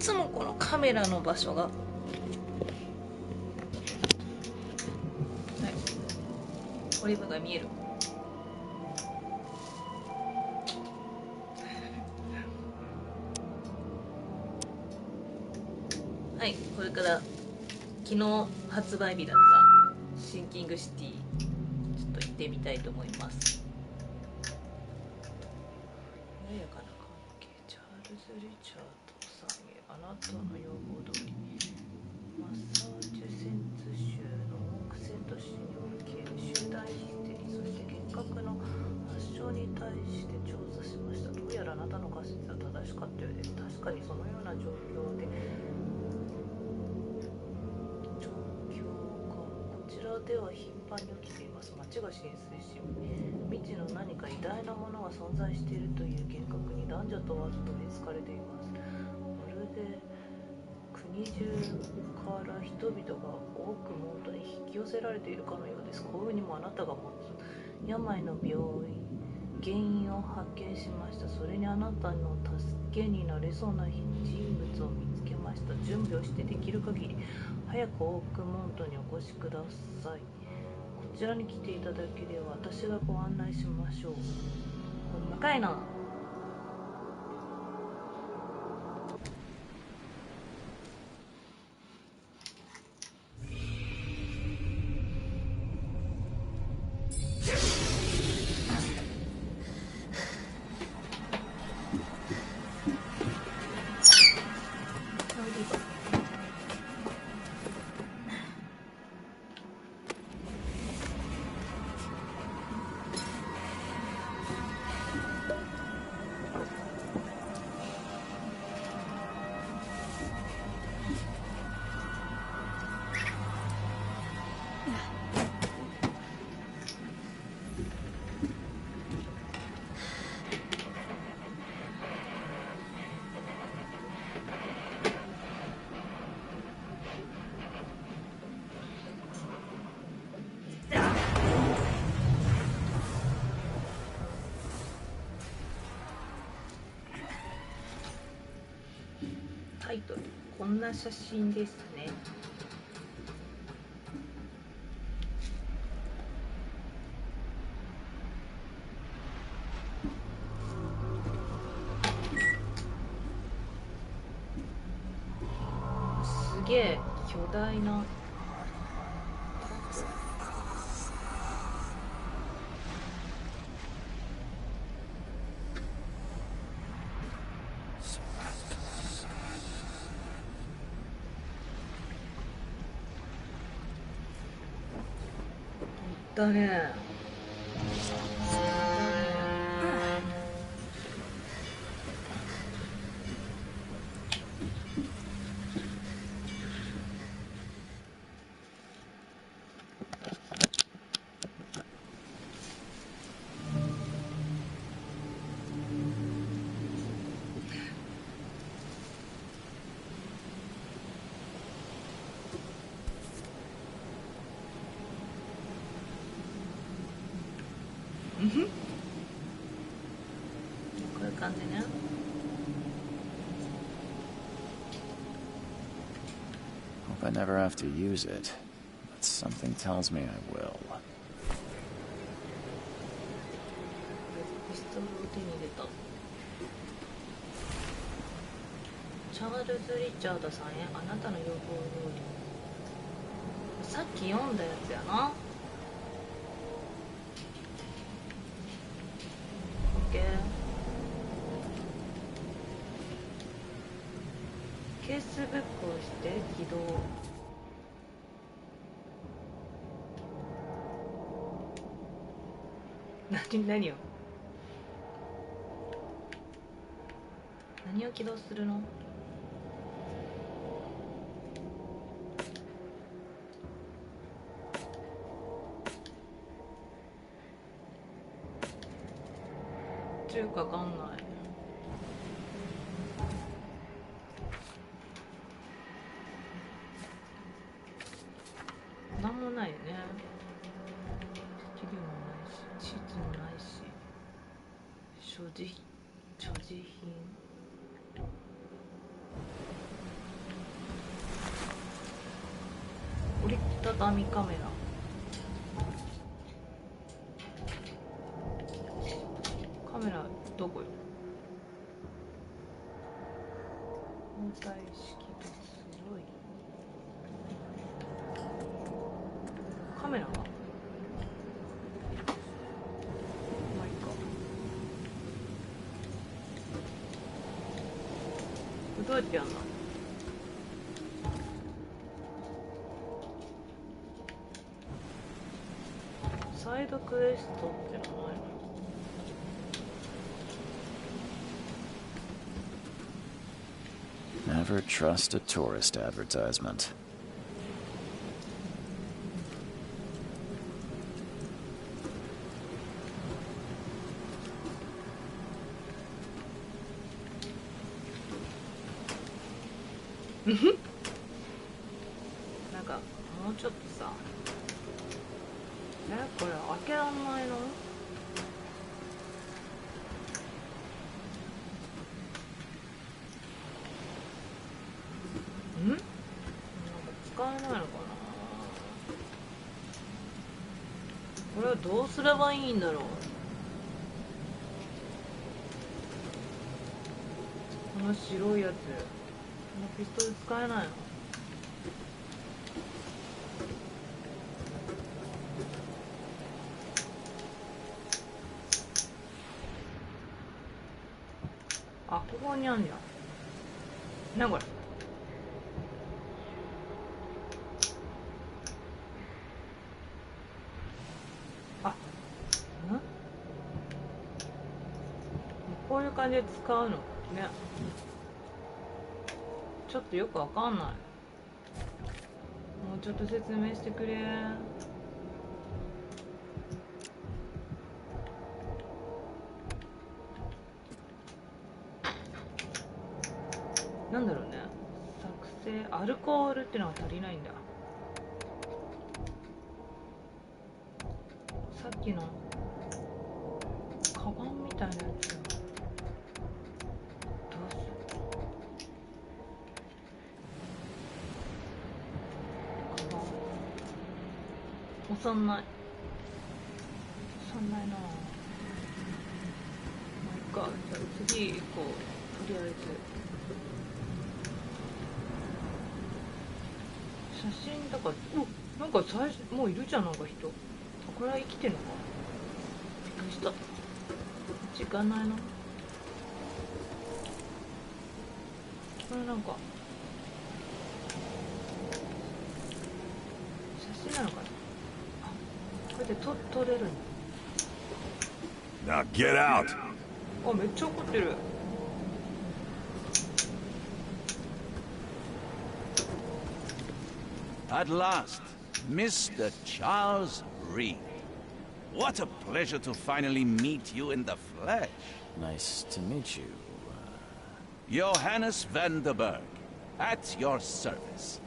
つもこのカメラの場所が、はい、オリーブが見える。はい、これから昨日発売日だったシンキングシティ、ちょっと行ってみたいと思います。穏やかな関係、チャールズ・リチャードさんへあなたの要望通り。マサチューセッツ州のオークセント市における集団ヒステリー、そして幻覚の発症に対して調査しました。どうやらあなたの仮説は正しかったようです。確かにそのような状況でこちらでは頻繁に起きています。街が浸水し、未知の何か偉大なものが存在しているという幻覚に男女問わず取り憑かれています。まるで国中から人々が多くモードに引き寄せられているかのようです。幸運にもあなたが持つ病の原因を発見しました。それにあなたの助けになれそうな人物を見つけました。準備をしてできる限り早くオークモントにお越しください。こちらに来ていただければ私がご案内しましょう。ほんまかいな。タイトル、こんな写真ですね。すげえ巨大な。だね。こういう感じね。Hope I never have to use it, but something tells me I will. ピストルを手に入れた。チャールズ・リチャードさんへあなたの要望通り。さっき読んだやつやな。ケースブックをして起動。何を起動するの？中華わかんない。なんもないよね。資料もないし、地図もないし、所持品。畳カメラ。カメラどこよ。交代式と強いカメラはまあいいか。これどうやってやんだ。サイドクエストってのないの。Never trust a tourist advertisement. Mhm. なんかもうちょっとさ、これ開けらんないの？なんか使えないのかな。これはどうすればいいんだろう。この白いやつ、このピストル使えないの？あ、ここにあんじゃん。なこれ。あ、こういう感じで使うのね。ちょっとよくわかんない。もうちょっと説明してくれ。なんだろうね。作成アルコールってのが足りないんだ。さっきのカバンみたいなやつどうする？カバン押さんない。押さんないな。まあいいか。じゃあ次行こう。とりあえず写真だから、なんか最初もういるじゃん、なんか人。これは生きてんのか。びっくりした。こっち行かないの。これなんか写真なのかな。あ、こうやって撮れるんだ。 Now get out! あ、めっちゃ怒ってる。At last, Mr. Charles Reed. What a pleasure to finally meet you in the flesh. Nice to meet you. Johannes van der Berg, at your service.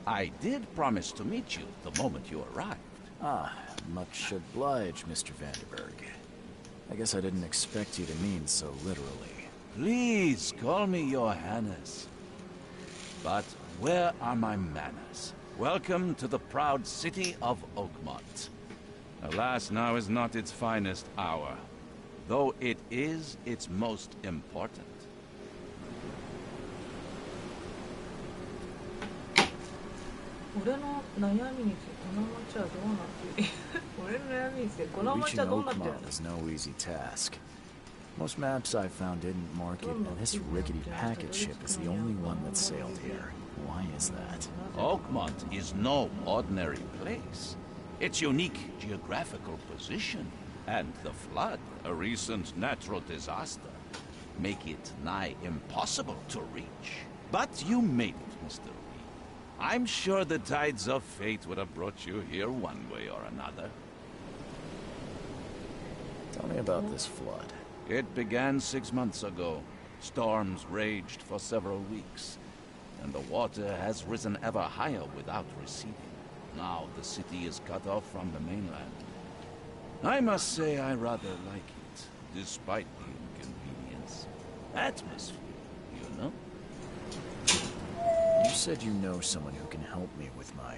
I did promise to meet you the moment you arrived. Ah, much obliged, Mr. Vanderberg. I guess I didn't expect you to mean so literally. Please call me Johannes. But where are my manners? Welcome to the proud city of Oakmont. Alas, now is not its finest hour, though it is its most important. 俺の悩みについてこの街はどうなっている。俺の悩みについてこの街 Reaching はどうなってる Oakmont is no easy task. Most maps I found didn't mark it, and this rickety packet ship is the only one that sailed here. Why is that? Oakmont is no ordinary place. Its unique geographical position and the flood, a recent natural disaster, make it nigh impossible to reach. But you made it, Mr. Reed. I'm sure the tides of fate would have brought you here one way or another. Tell me about this flood. It began 6 months ago. Storms raged for several weeks, and the water has risen ever higher without receding. Now the city is cut off from the mainland. I must say I rather like it, despite the inconvenience. Atmosphere, you know? You said you know someone who can help me with my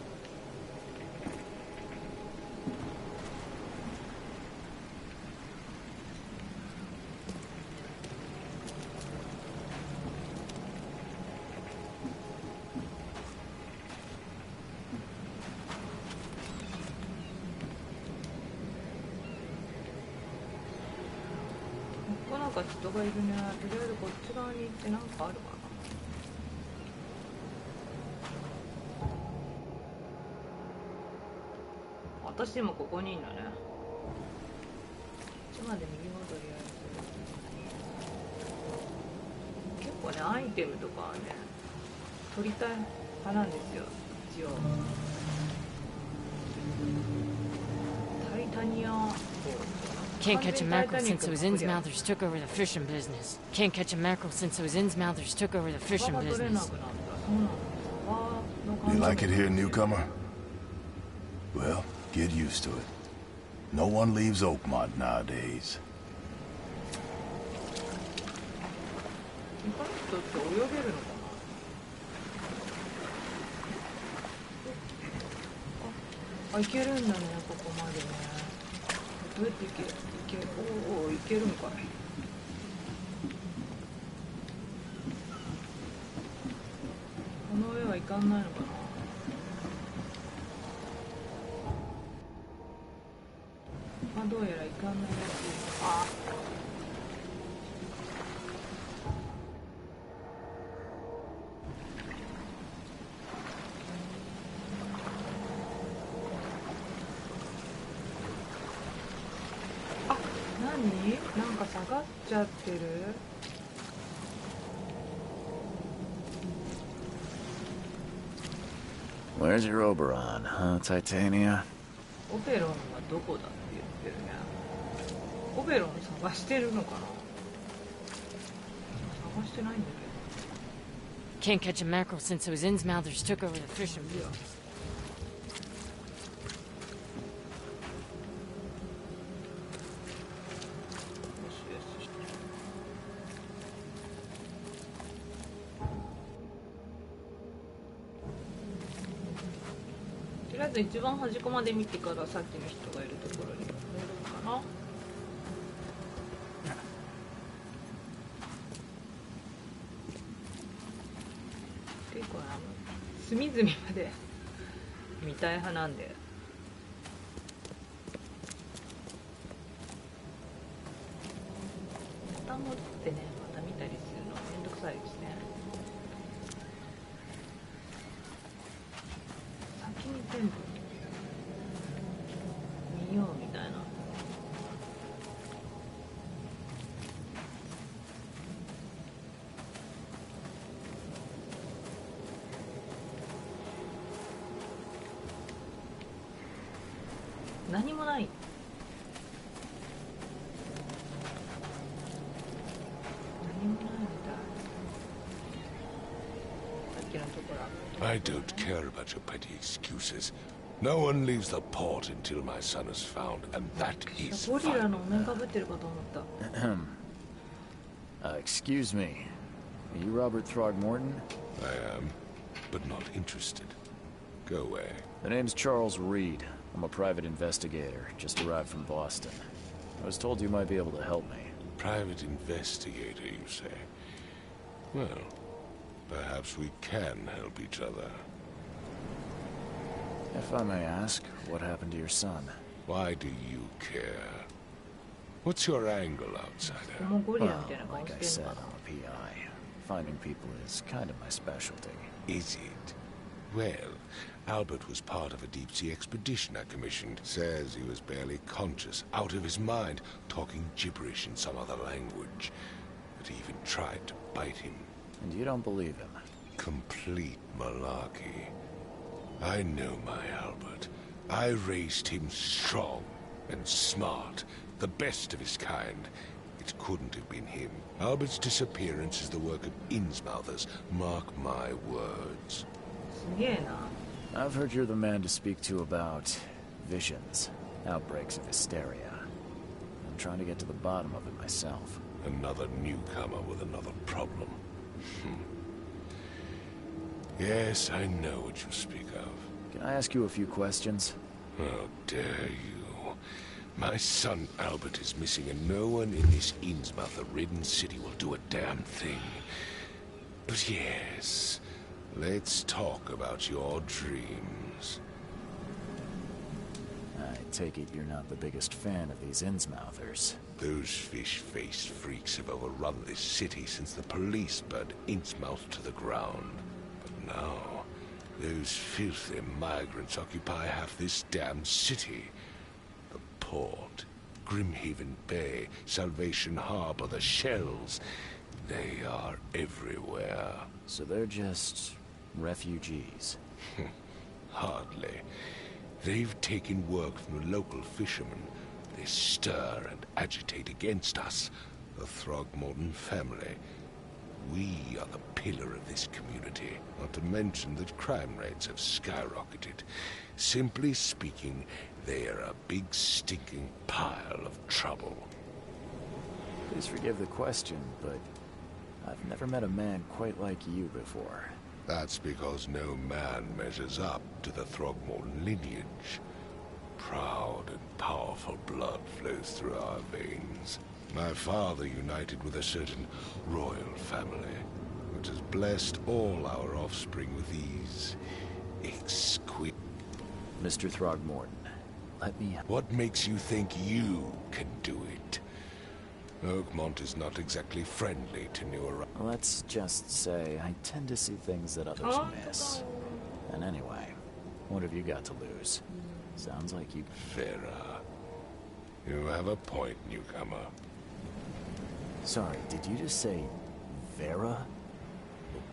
なんか人がいるね。とりあえずこっち側に行ってなんかあるかな。私今ここにいるんだね。こっちまで右戻りある。結構ね、アイテムとかはね取りたい派なんですよ、一応。タイタニア Can't catch a mackerel since those Innsmouthers took over the fishing business. Can't catch a mackerel since those Innsmouthers took over the fishing business. You like it here, newcomer? Well, get used to it. No one leaves Oakmont nowadays. この人って泳げるのかな。あ、いけるんだね、ここまでね。どうやって行ける？おお、行けるんかい。この上は行かんないのかな。まあ、どうやら行かんないらしい。あ。なんか下がっちゃってる。Where's your Oberon, huh, Titania? オベロンはどこだって言ってるね。オベロン探してるのかな。探してないんだけど。 Can't catch a mackerel since those Innsmouthers took over the fishing business. とりあえず一番端っこまで見てからさっきの人がいるところに戻るかな。結構隅々まで見たい派なんで。ボタン持ってね、また見たりするのめんどくさいですね。先に全部見ようみたいな。何もない。何もないみたい。さっきのところ。I don't care about your petty excuses. No one leaves the port until my son is found, and that is ゴリラ fine. のお面かぶってるかと思った。Excuse me. Are you Robert Throgmorton? I am, but not interested. Go away. The name's Charles Reed. I'm a private investigator, just arrived from Boston. I was told you might be able to help me. Private investigator, you say? Well, perhaps we can help each other. If I may ask, what happened to your son? Why do you care? What's your angle, outsider? Well, like I said, I'm a PI. Finding people is kind of my specialty. Is it? Well, Albert was part of a deep-sea expedition I commissioned. Says he was barely conscious, out of his mind, talking gibberish in some other language. That he even tried to bite him. And you don't believe him? Complete malarkey. I know my Albert. I raised him strong and smart, the best of his kind. It couldn't have been him. Albert's disappearance is the work of Innsmouthers. Mark my words. I've heard you're the man to speak to about visions, outbreaks of hysteria. I'm trying to get to the bottom of it myself. Another newcomer with another problem. Yes, I know what you speak of. Can I ask you a few questions? How dare you? My son Albert is missing, and no one in this Innsmouther-ridden city will do a damn thing. But yes, let's talk about your dreams. I take it you're not the biggest fan of these Innsmouthers. Those fish-faced freaks have overrun this city since the police burned Innsmouth to the ground. But now, those filthy migrants occupy half this damn city. The port, Grimhaven Bay, Salvation Harbor, the shells. They are everywhere. So they're just refugees. Hardly. They've taken work from the local fishermen. They stir and agitate against us, the Throgmorton family. We are the pillar of this community, not to mention that crime rates have skyrocketed. Simply speaking, they are a big stinking pile of trouble. Please forgive the question, but I've never met a man quite like you before. That's because no man measures up to the Throgmorton lineage. Proud and powerful blood flows through our veins. My father united with a certain royal family, which has blessed all our offspring with these exquisite... Mr. Throgmorton, let me... What makes you think you can do it? Oakmont is not exactly friendly to new arrivals. Let's just say I tend to see things that others miss. And anyway, what have you got to lose? Sounds like you... Vera. You have a point, newcomer. Sorry, did you just say Vera?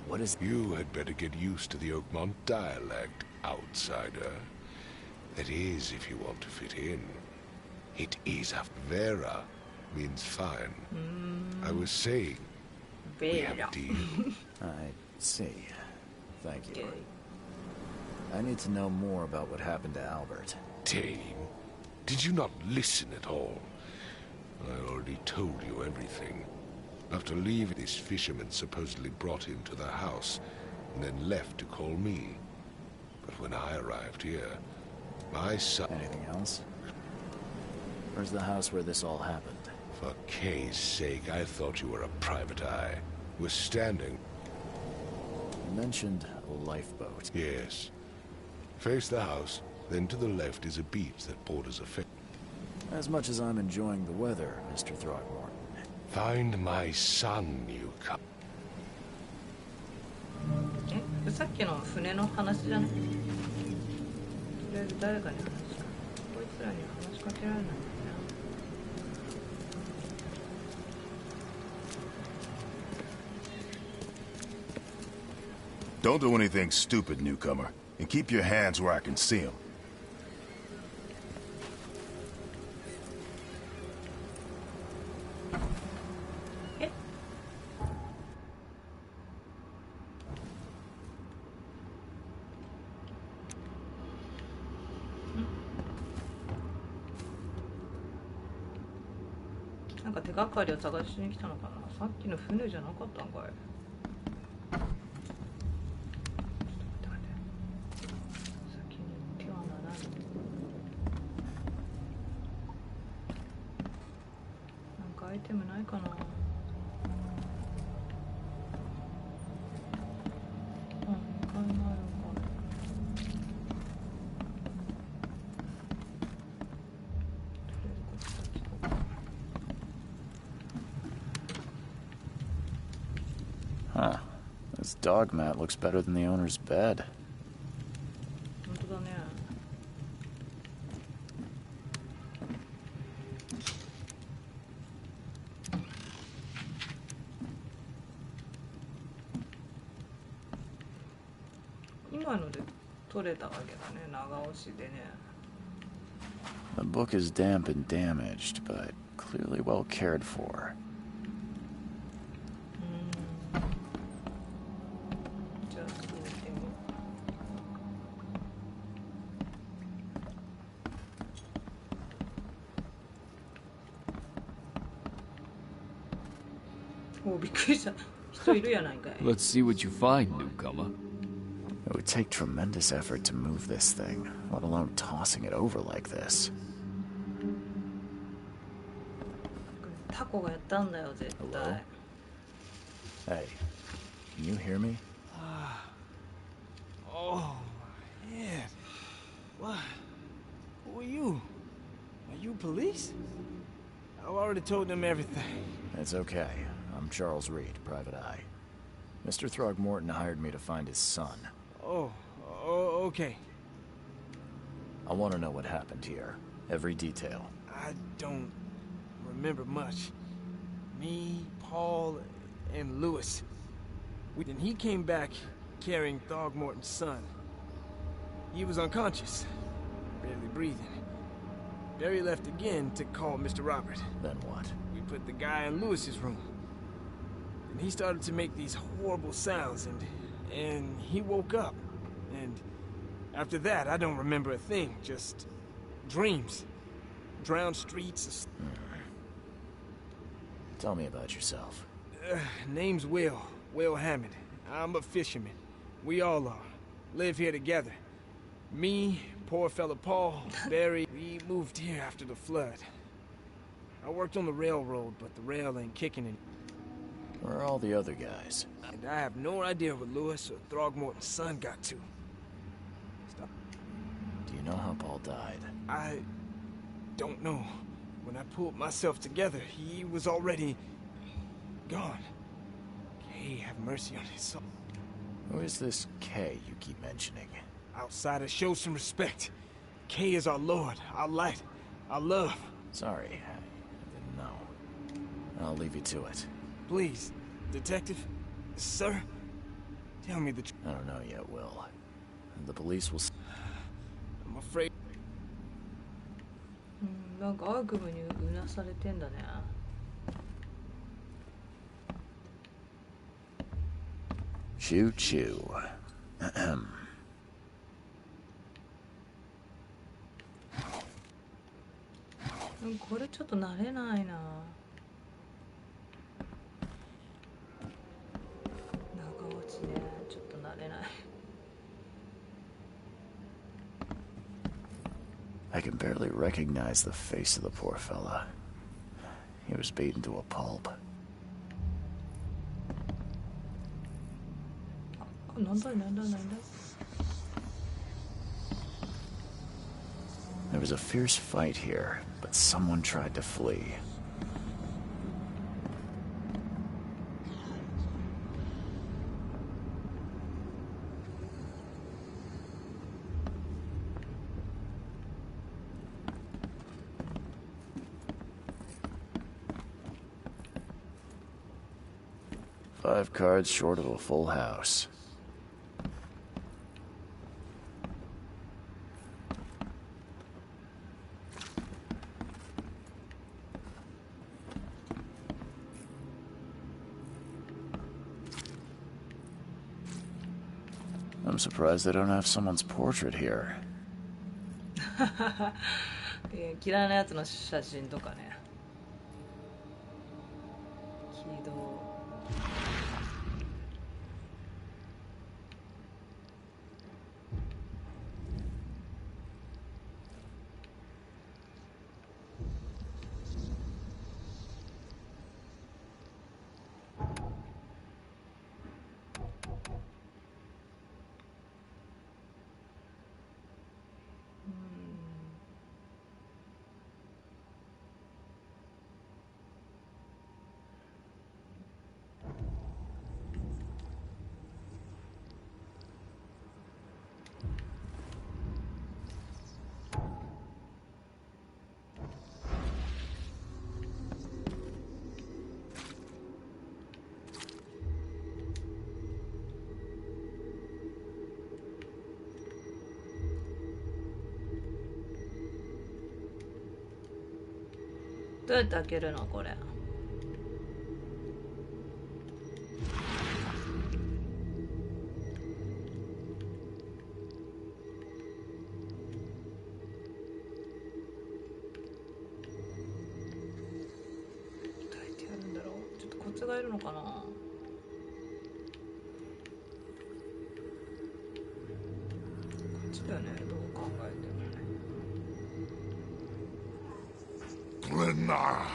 What is... You had better get used to the Oakmont dialect, outsider. That is, if you want to fit in. It is a Vera. Means fine. I was saying, we have a deal. I see. Thank you. I need to know more about what happened to Albert. Dane, did you not listen at all? I already told you everything. After leaving, this fisherman supposedly brought him to the house, and then left to call me. But when I arrived here, my son... Anything else? Where's the house where this all happened? For Kay's sake, I thought you were a private eye. We're standing... You mentioned a lifeboat. Yes. Face the house, then to the left is a beach that borders a fish. As much as I'm enjoying the weather, Mr. Throgmorton. Find my son, you come. さっきの船の話じゃね。とりあえず誰かに話しかこいつらに話しかけられないんだよ。Don't do anything stupid, newcomer, and keep your hands where I can see them. Eh? なんか手がかりを探しに来たのかな。さっきの船じゃなかったんかい。アイテムないかな。Huh. This dog mat looks better than the owner's bed. 本当だね。今ので取れたわけだね、長押しでね。The book is damp and damaged, but clearly well cared for. じゃあ次見てみよう。お、びっくりした。人いるやないかい。Let's see what you find, newcomer. It would take tremendous effort to move this thing, let alone tossing it over like this. タコがやったんだよ、絶対。Hey, can you hear me? Oh, my head. What? Who are you? police? I've already told them everything. It's okay. I'm Charles Reed, Private Eye. Mr. Throgmorton hired me to find his son. Oh, okay. I want to know what happened here. Every detail. I don't remember much. Me, Paul, and Lewis. Then he came back carrying Throgmorton's son. He was unconscious, barely breathing. Barry left again to call Mr. Robert. Then what? We put the guy in Lewis's room. And he started to make these horrible sounds, and he woke up. And after that, I don't remember a thing, just dreams. Drowned streets. Tell me about yourself. Name's Will Hammond. I'm a fisherman. We all are. Live here together. Me, poor fella Paul, Barry, we moved here after the flood. I worked on the railroad, but the rail ain't kicking it. Where are all the other guys? And I have no idea what Lewis or Throgmorton's son got to. Stop. Do you know how Paul died? I don't know. When I pulled myself together, he was already gone. Kay, have mercy on his soul. Who is this Kay you keep mentioning? Outsiders, show some respect. Kay is our lord, our light, our love. Sorry, I didn't know. I'll leave you to it. Please, detective, sir, tell me the truth. I don't know yet, Will. The police will... I'm afraid. なんか悪夢にうなされてんだね。Choo choo. これちょっと慣れないな。長落ちね、ちょっと慣れない。I can barely recognize the face of the poor fella. He was beaten to a pulp. なんだなんだなんだ。There was a fierce fight here, but someone tried to flee. Five cards short of a full house. I'm surprised they don't have someone's portrait here. 嫌いなやつの写真とかね。起動。どうやって開けるのこれ。どうやってやるんだろう。ちょっとコツがいるのかな。こっちだよね。どう考えても。Glenna,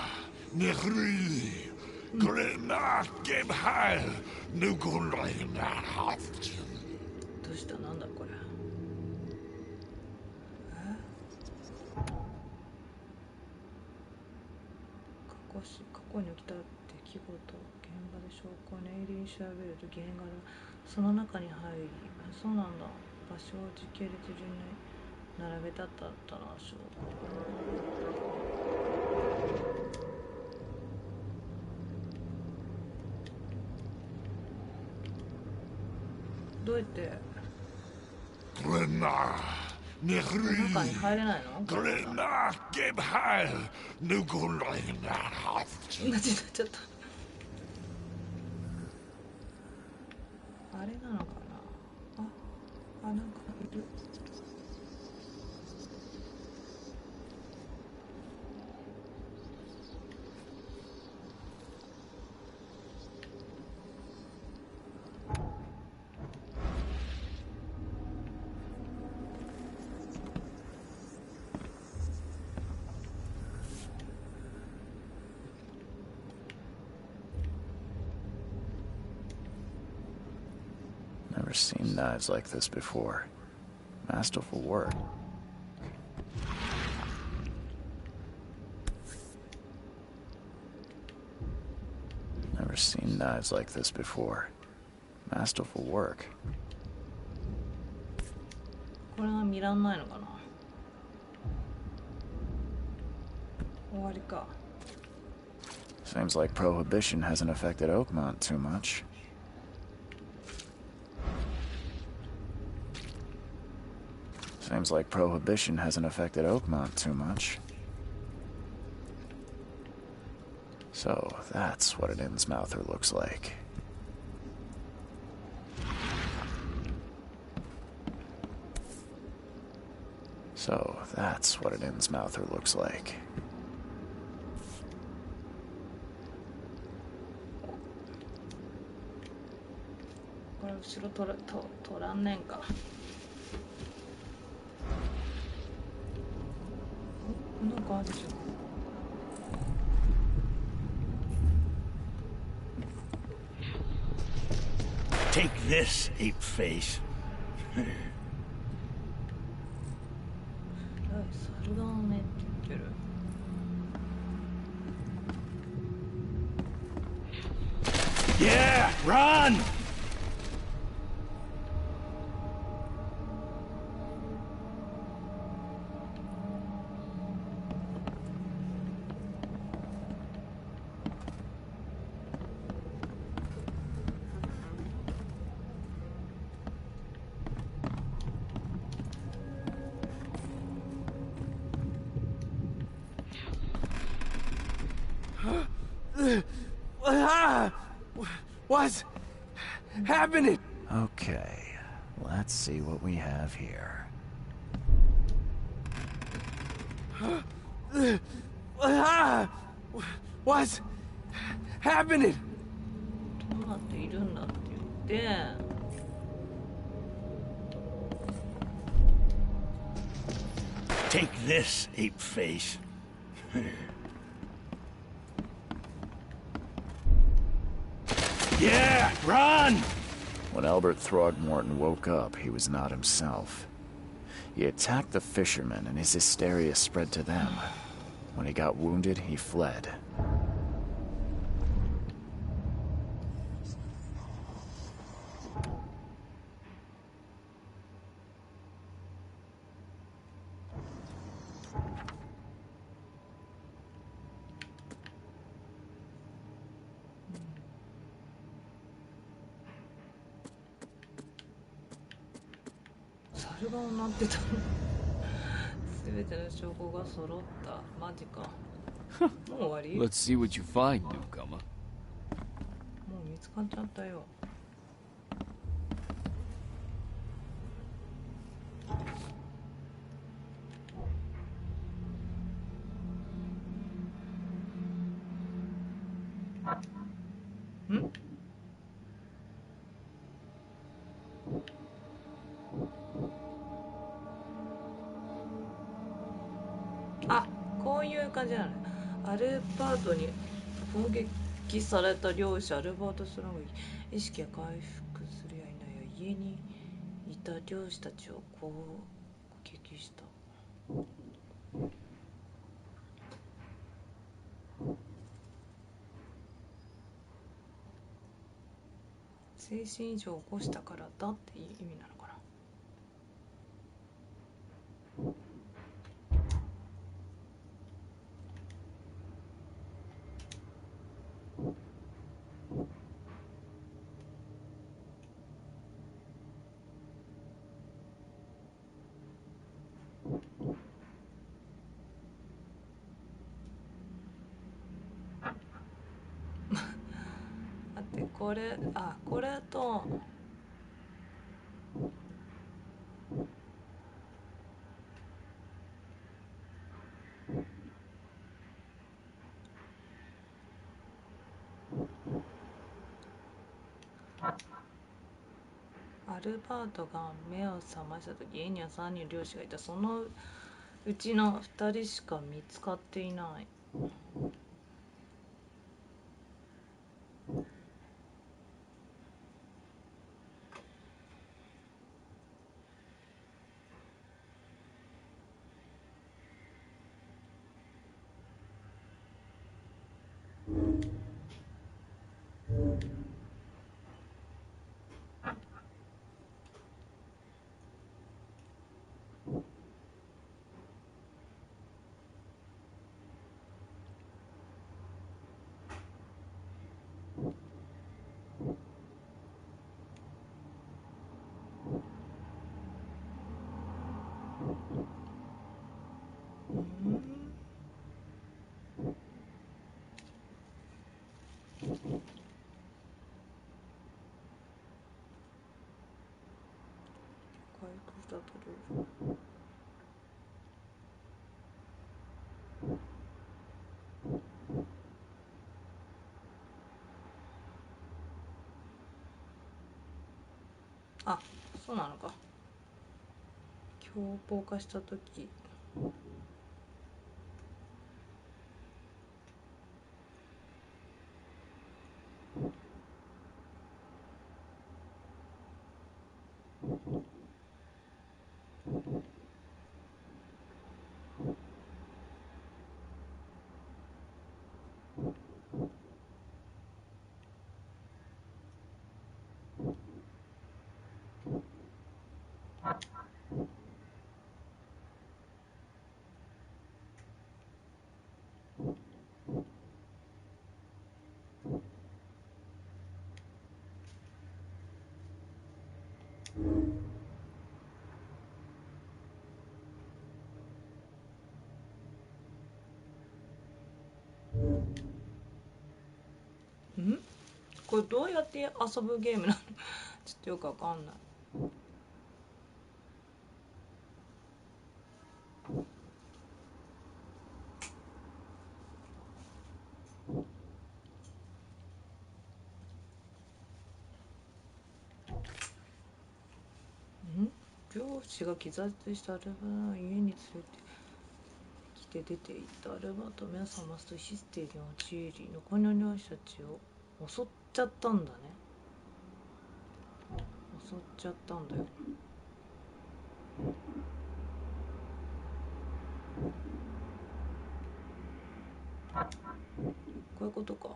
Nehri, Glenna, Gebheil, Nukulina, Haft. どうしたなんだこれ。 Glenna, 過去に起きた出来事、現場で証拠を念入りに調べると原画がその中に入り、そうなんだ、場所を時系列順に並べてあったら証拠。どうやって中に入れないの？同じになっちゃった。あれなのかな。なんかいる。Never seen knives like this before. Masterful work. Never seen knives like this before. Masterful work. これが見らんないのかな。終わりか。Seems like prohibition hasn't affected Oakmont too much. Seems like prohibition hasn't affected Oakmont too much. So, that's what an Innsmouther looks like. So, that's what an Innsmouther looks like. これ後ろ取らんねんか。なんかあるじゃん。Take this, ape face. 猿がねって言ってる。Yeah, run! What's happening? Okay, let's see what we have here. What's happening? どうなっているんだって言って。Take this, ape face. Yeah, run! When Albert Throgmorton woke up, he was not himself. He attacked the fishermen, and his hysteria spread to them. When he got wounded, he fled. Let's see what you find, newcomer. もう見つかっちゃったよ。ん？あ、こういう感じなの。アルバートに攻撃された漁師アルバート・ストロングが意識が回復するやいないや家にいた漁師たちを攻撃した。精神異常を起こしたからだっていう意味なのかな。これこれとアルバートが目を覚ました時、家には3人漁師がいた。そのうちの2人しか見つかっていない。回復したとどそうなのか。凶暴化した時これどうやって遊ぶゲームなのちょっとよくわかんない。漁師が気絶したアルバートを家に連れてきて出て行った。アルバート目を覚ますとヒステリーに陥り、残りの漁師たちを襲っちゃったんだね。襲っちゃったんだよ。こういうことか。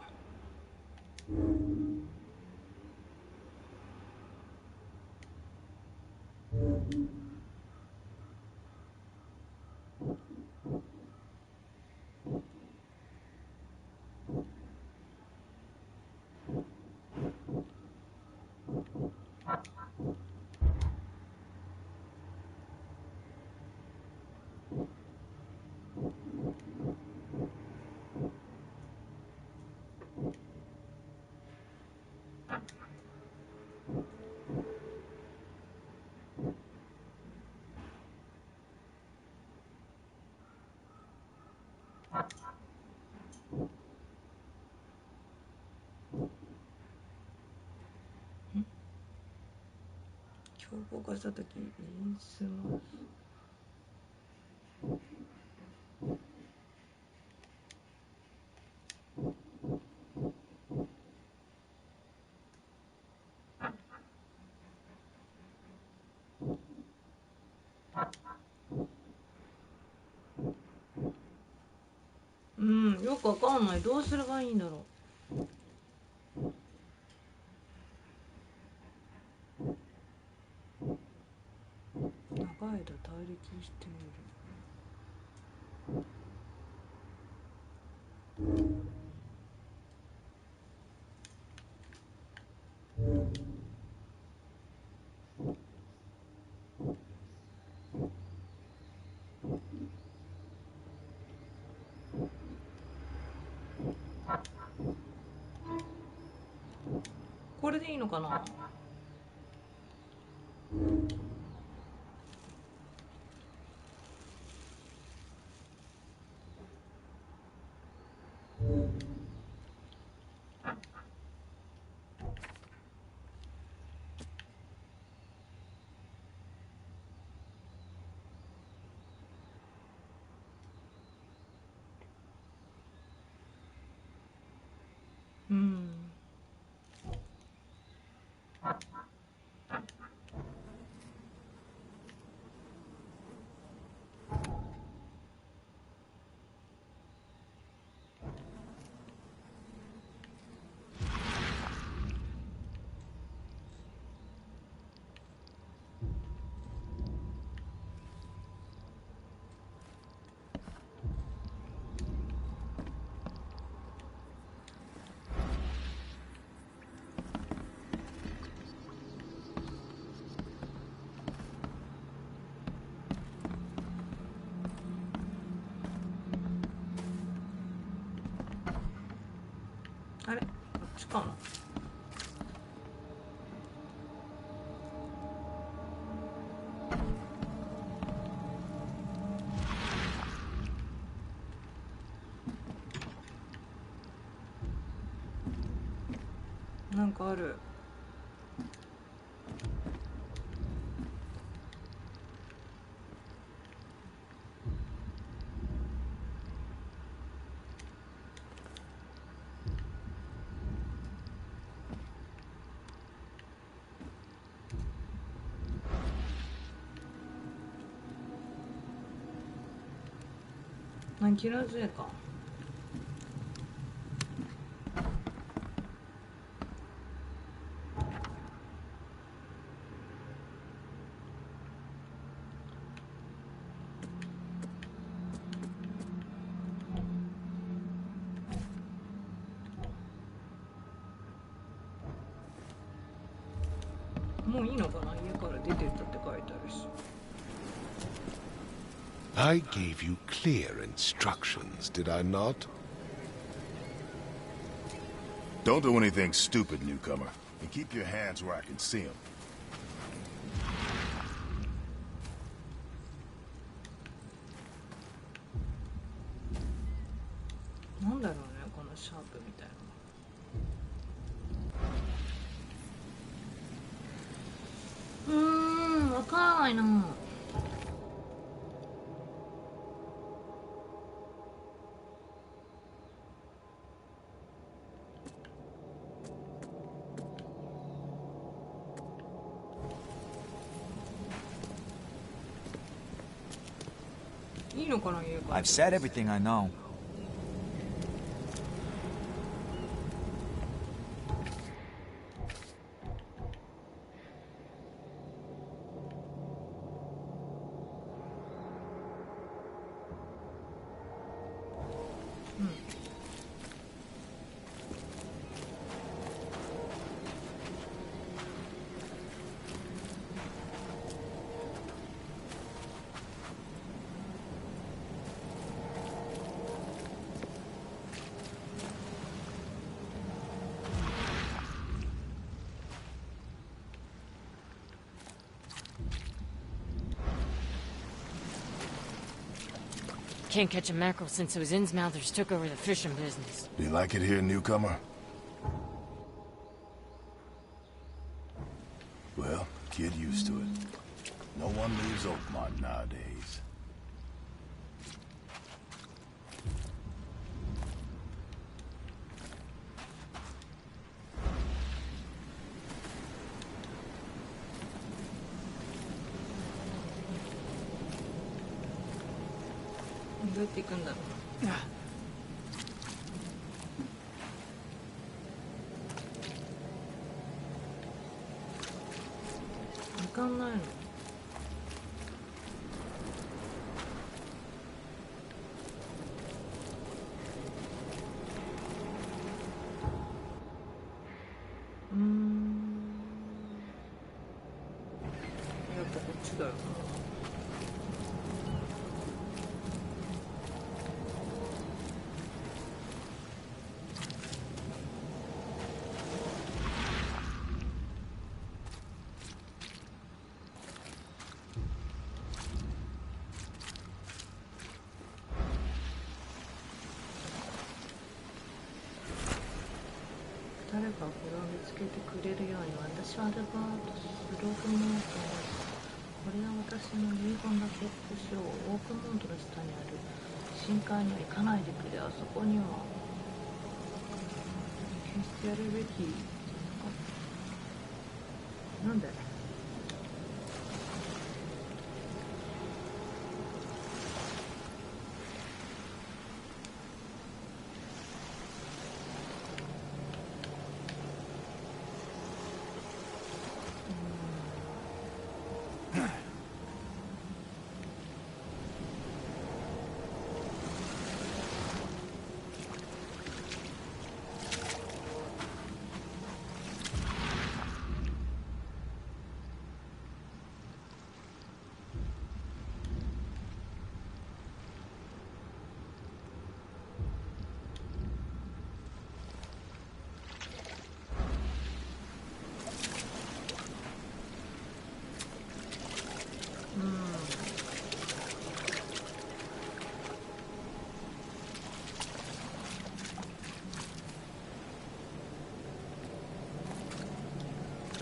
凶暴化した時インスマスよくわかんない。どうすればいいんだろう。してみる。これでいいのかな。あれ、こっちかな。なんかある。気のせいか。もういいのかな。家から出てったって書いてあるし。I gave you clear instructions, did I not? Don't do anything stupid, newcomer. And keep your hands where I can see them. なんだろうね、このシャープみたいな。わからないな。いいのかな、家から。 I've said everything I know. Can't catch a mackerel since those Innsmouthers took over the fishing business. Do you like it here, newcomer? Well, get used to it. No one leaves Oakmont nowadays. Do うやって行くんだろうな。時間ないの。したよ。誰かこれを見つけてくれるように私はアルバートスロークモードをこれは私の遺言だけ復唱オープンモードの下にある深海には行かないでくれ。あそこには消してやるべきなんで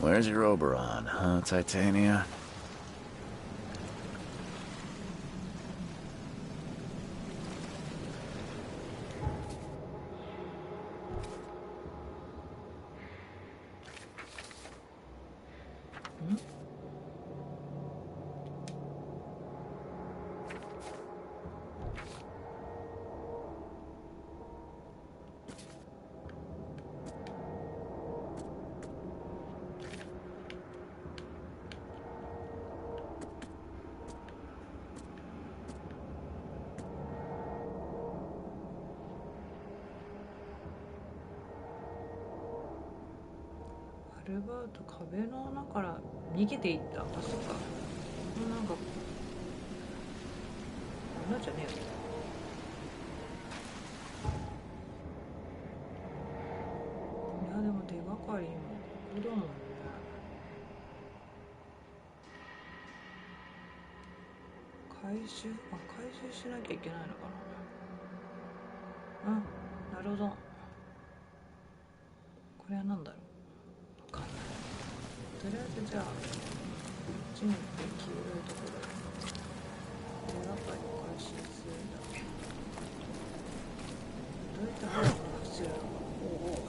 Where's your Oberon, huh, Titania?アルバート壁の穴から逃げていった。あ、そっか。なんか穴じゃねえよ。いやでも手がかりもここだもんね。回収しなきゃいけないのかな。うん、なるほど。これは何だろう。とりあえずじゃあこっちに行って黄色いところ手がかりを回収するんだ。どうやって速く走るのか。おお。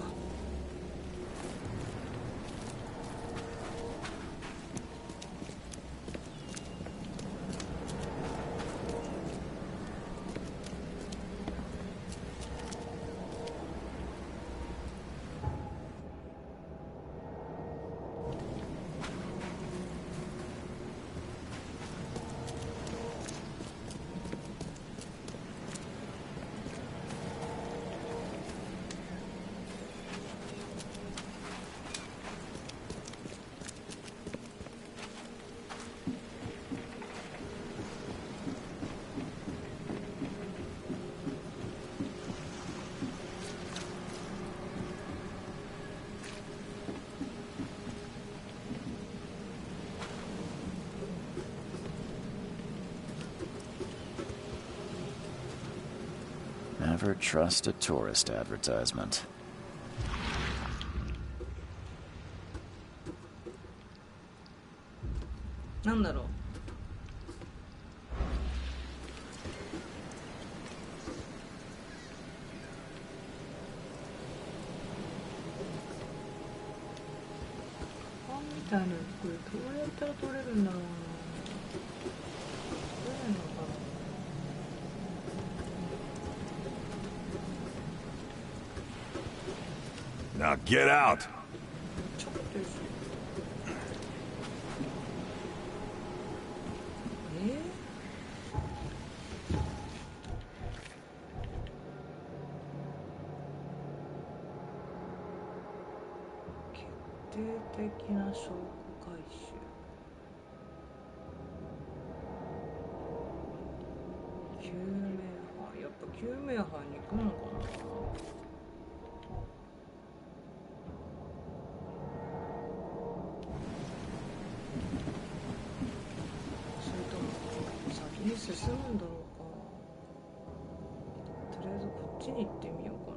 Never trust a tourist advertisement. なんだろう。パンみたいなのこれどうやったら取れるんだろうな。取れるのかな。Now get out! ちょっとです。決定的な証拠回収。救命班、やっぱ救命班に行くのかな。それとも先に進むんだろうか。とりあえずこっちに行ってみようかな。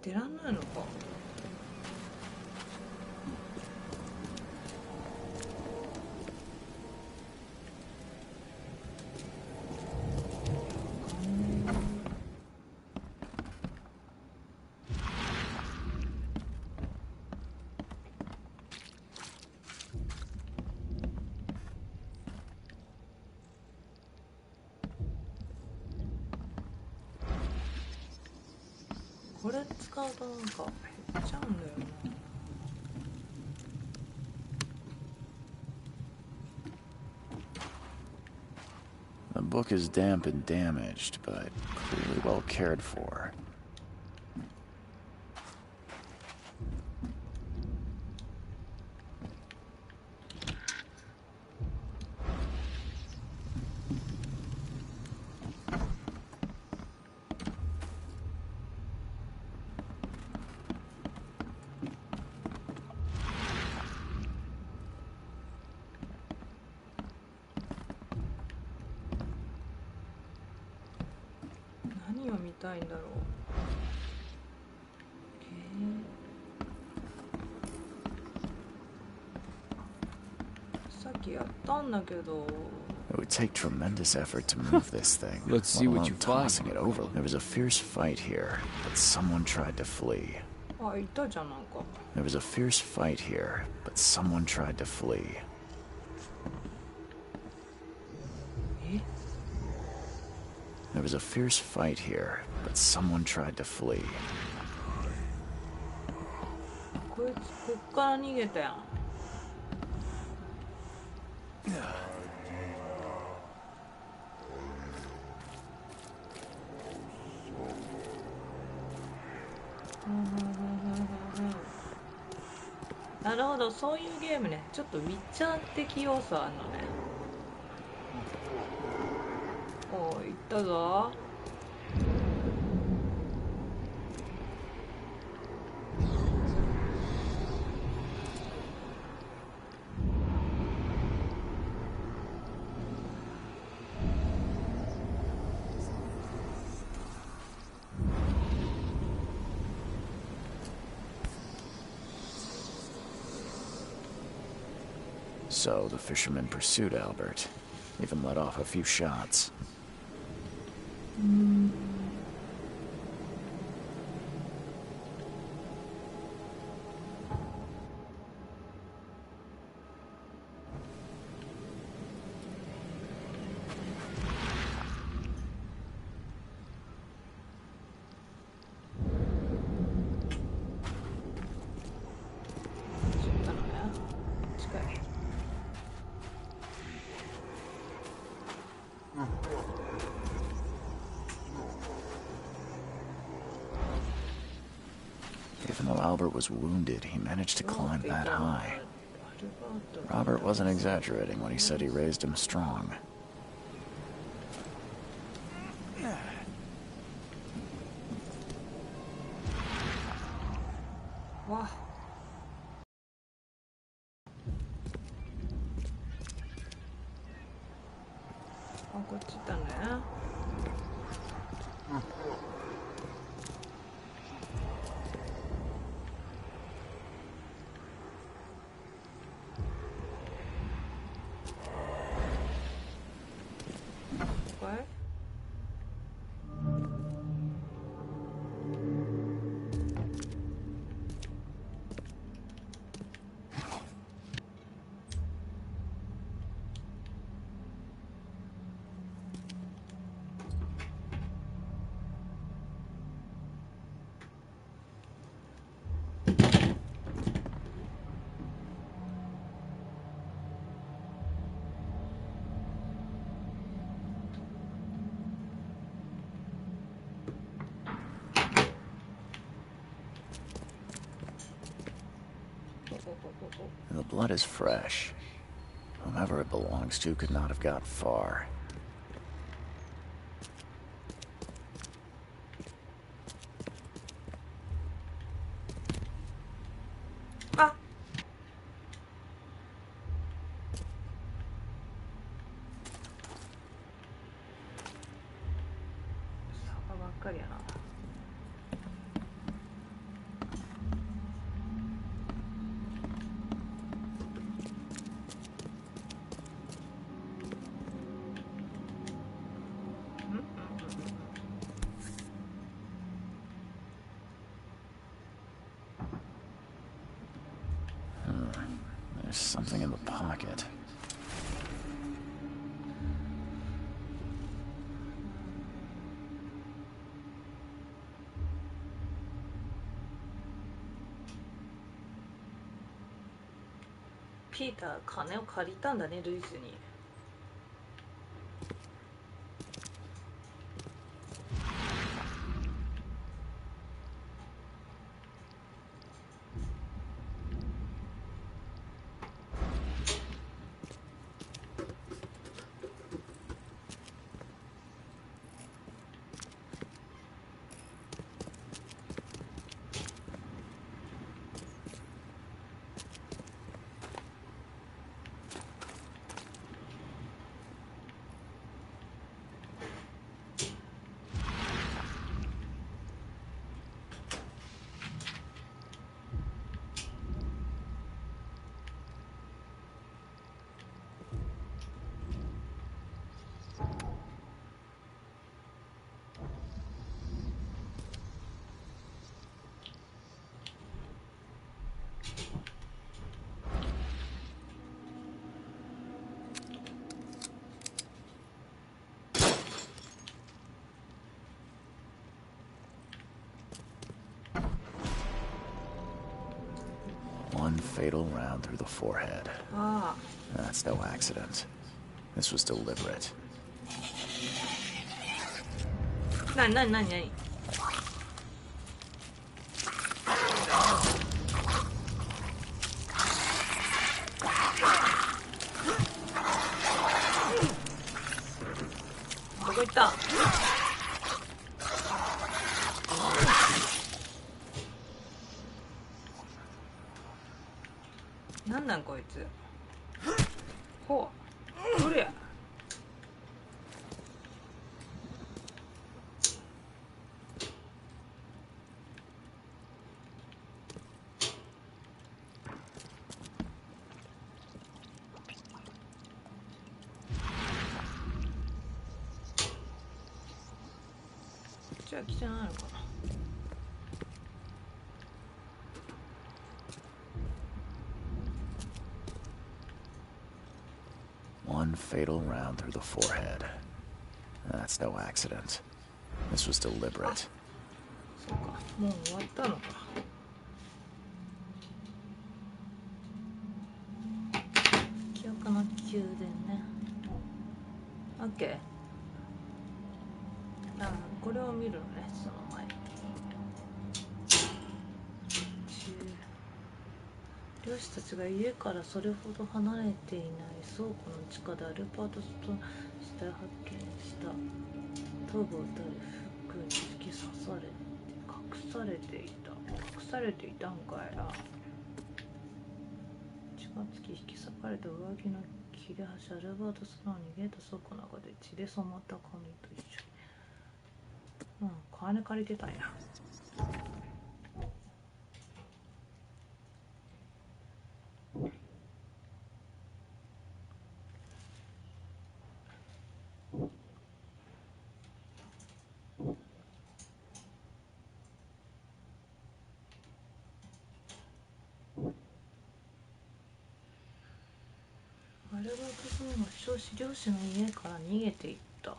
出らんないのか。これ使うとなんか減っちゃうんだよな。The book is damp and damaged, but clearly well cared for.何を見たいんだろう。さっきやったんだけど。It would take tremendous effort to move this thing. Let's see what you tossing find. it over. There was a fierce fight here, but someone tried to flee. あ、いたじゃんなんか。There was a fierce fight here, but someone tried to flee. え？There was a fierce fight here, but someone tried to flee. こいつこっから逃げたやん。なるほど、そういうゲームね。ちょっとウィッチャー的要素あるのね。おー、行ったぞ。So the fisherman pursued Albert, even let off a few shots. Even though Albert was wounded, he managed to climb that high. Robert wasn't exaggerating when he said he raised him strong. Wow. あ、こっち行ったんだよな。これ blood is fresh. Whomever it belongs to could not have got far. Ah! 坂ばっかりやな。There's something in the pocket. Peter 金を借りたんだね、ルイスに。One fatal round through the forehead. Ah. That's no accident. This was deliberate. なにどこ行った？なんこいつ。ほう、どれや。じゃあ来てないのかな。One fatal round through the forehead. That's no accident. This was deliberate. そうか、もう終わったのか。記憶の宮殿ね。オッケー。これを見るのね、その前に。漁師たちが家からそれほど離れていない倉庫の地下でアルバートスと死体発見した頭部を撃たれ服に突き刺されて隠されていたんかいな。血がつき引き裂かれた上着の切れ端アルバートスの逃げた倉庫の中で血で染まった髪と一緒に金借りてたんや。アルバートソンは少子漁師の家から逃げていった。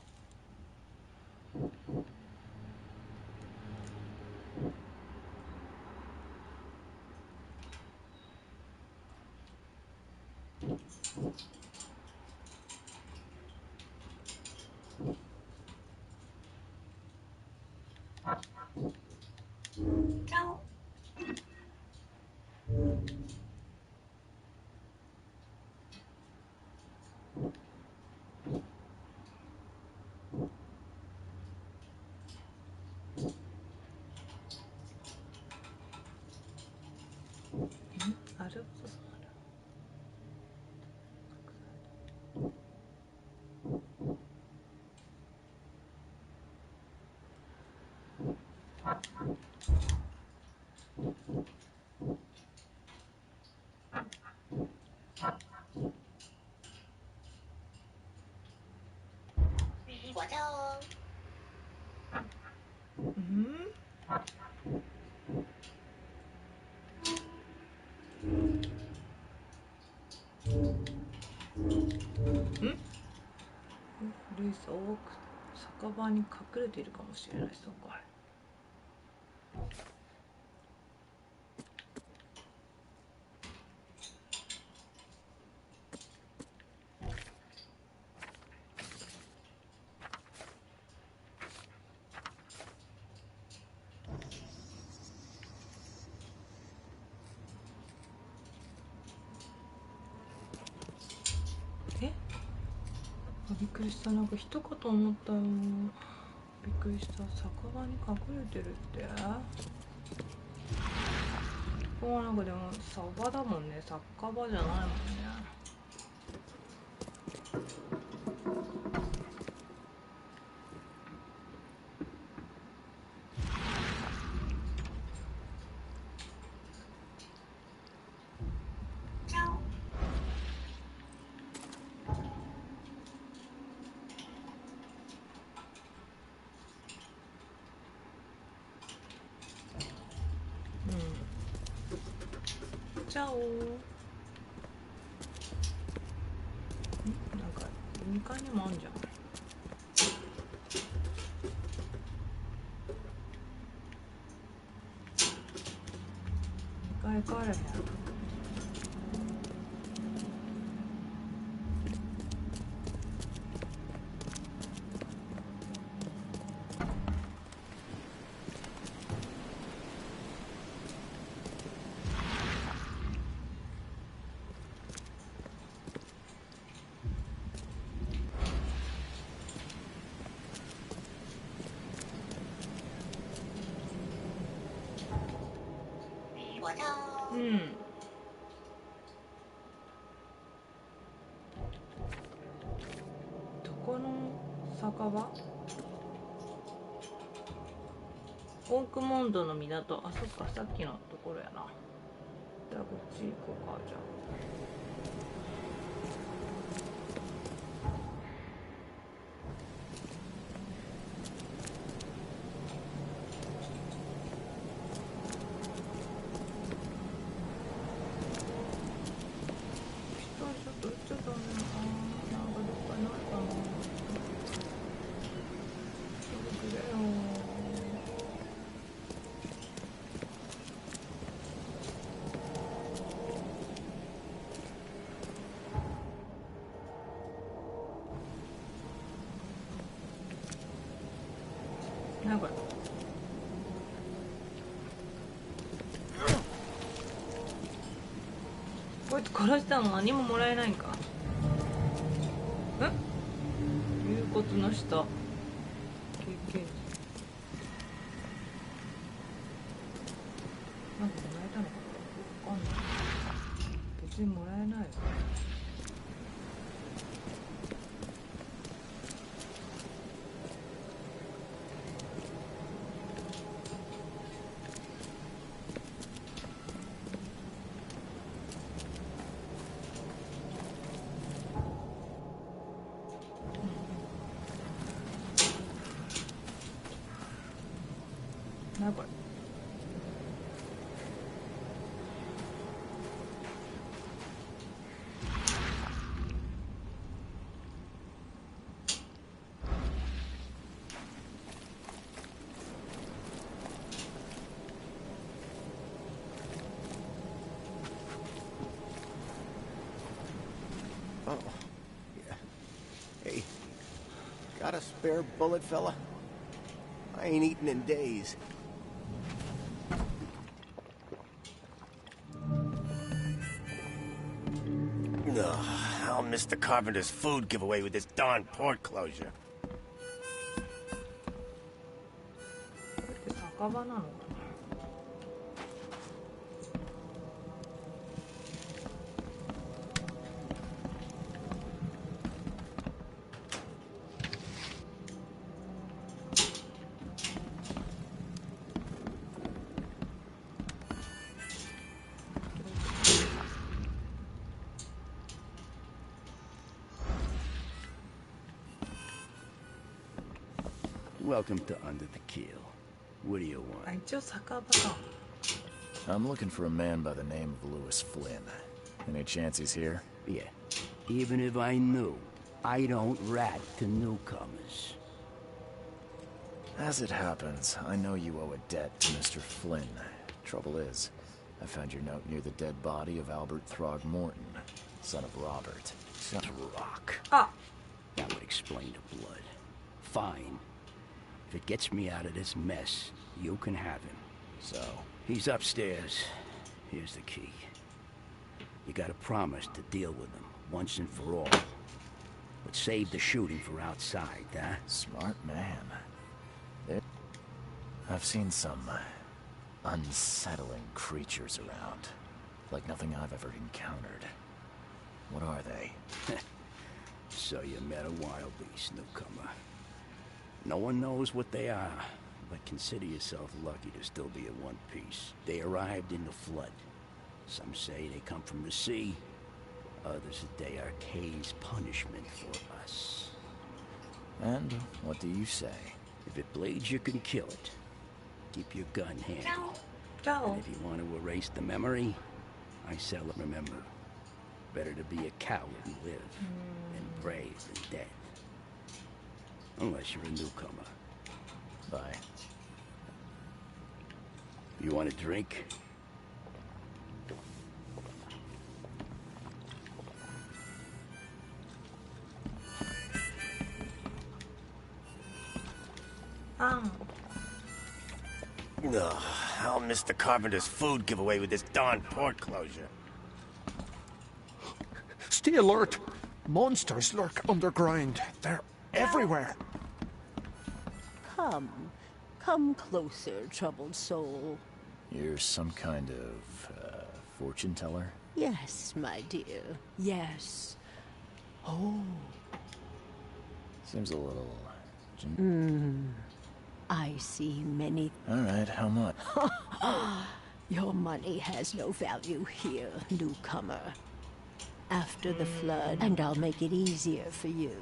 ルイスは酒場に隠れているかもしれない。そうか。びっくりした。なんか人かと思ったよ。びっくりした。酒場に隠れてるって。ここはなんかでも酒場だもんね。酒場じゃないもんね。チャオ。なんか2階にもあんじゃん。2階帰れへん。どこの酒場？オークモンドの港。あ、そっか、さっきのところやな。じゃあこっち行こうか。じゃあなんかこいつ殺したの何ももらえないんか。有骨の下経験値。なんかもらえたのかな。わかんない。別にもらえないよ。なこれ。Oh, yeah. Hey, got a spare bullet, fella? I ain't eaten in days. I'll miss the carpenter's food giveaway with this darn port closure. 酒場なのかな。Welcome to Under the Keel. What do you あ、 want? 一応酒場か。 I'm looking for a man by the name of Lewis Flynn. Any chance he's here? Yeah. Even if I knew, I don't rat to newcomers. As it happens, I know you owe a debt to Mr. Flynn. Trouble is, I found your note near the dead body of Albert Throgmorton, son of Robert. Son of Rock. あ、 That would explain the blood. Fine. If it gets me out of this mess, you can have him. So, He's upstairs. Here's the key. You gotta promise to deal with him once and for all. But save the shooting for outside, huh? smart man. I've seen some unsettling creatures around. Like nothing I've ever encountered. What are they? So you met a wild beast, newcomer. No one knows what they are, but consider yourself lucky to still be in one piece. They arrived in the flood. Some say they come from the sea. Others that they are Kay's punishment for us. And what do you say? If it bleeds, you can kill it. Keep your gun handy. チャオ And。if you want to erase the memory, I say remember. Better to be a coward and live than brave and dead. Unless you're a newcomer. Bye. You want a drink? Ugh, I'll miss the carpenter's food giveaway with this darn port closure. Stay alert. Monsters lurk underground. They're everywhere. Come closer, troubled soul. You're some kind of, fortune teller? Yes, my dear, yes. Oh. Seems a little... I see many... Alright, how much? Your money has no value here, newcomer. After the flood, and I'll make it easier for you.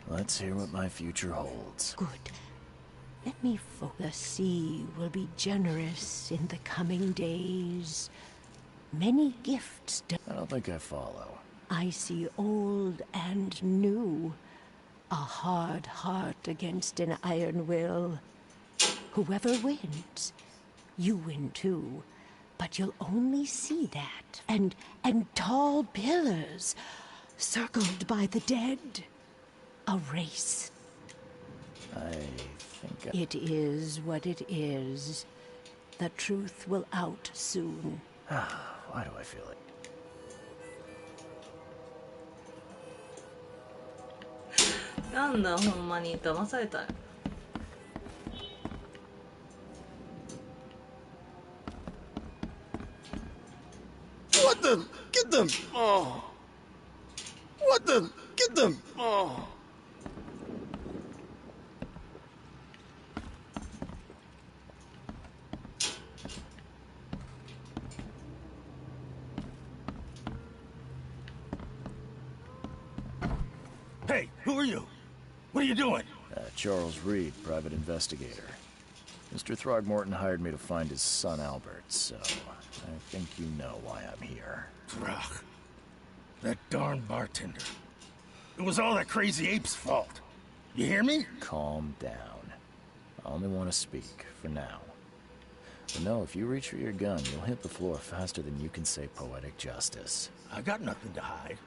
Let's hear what my future holds. Good. Let me focus. The sea will be generous in the coming days. Many gifts. I don't think I follow. I see old and new. A hard heart against an iron will. Whoever wins, you win too. But you'll only see that. And tall pillars, circled by the dead. A race. I think It is what it is. The truth will out soon. Why do I feel it?なんだ、ほんまに騙された。What the? Get them! Oh. What the? Get them! Oh. Hey, who are you? What are you doing? Charles Reed, private investigator. Mr. Throgmorton hired me to find his son Albert, so I think you know why I'm here. Throg. That darn bartender. It was all that crazy ape's fault. You hear me? Calm down. I only want to speak, for now. But no, if you reach for your gun, you'll hit the floor faster than you can say poetic justice. I got nothing to hide.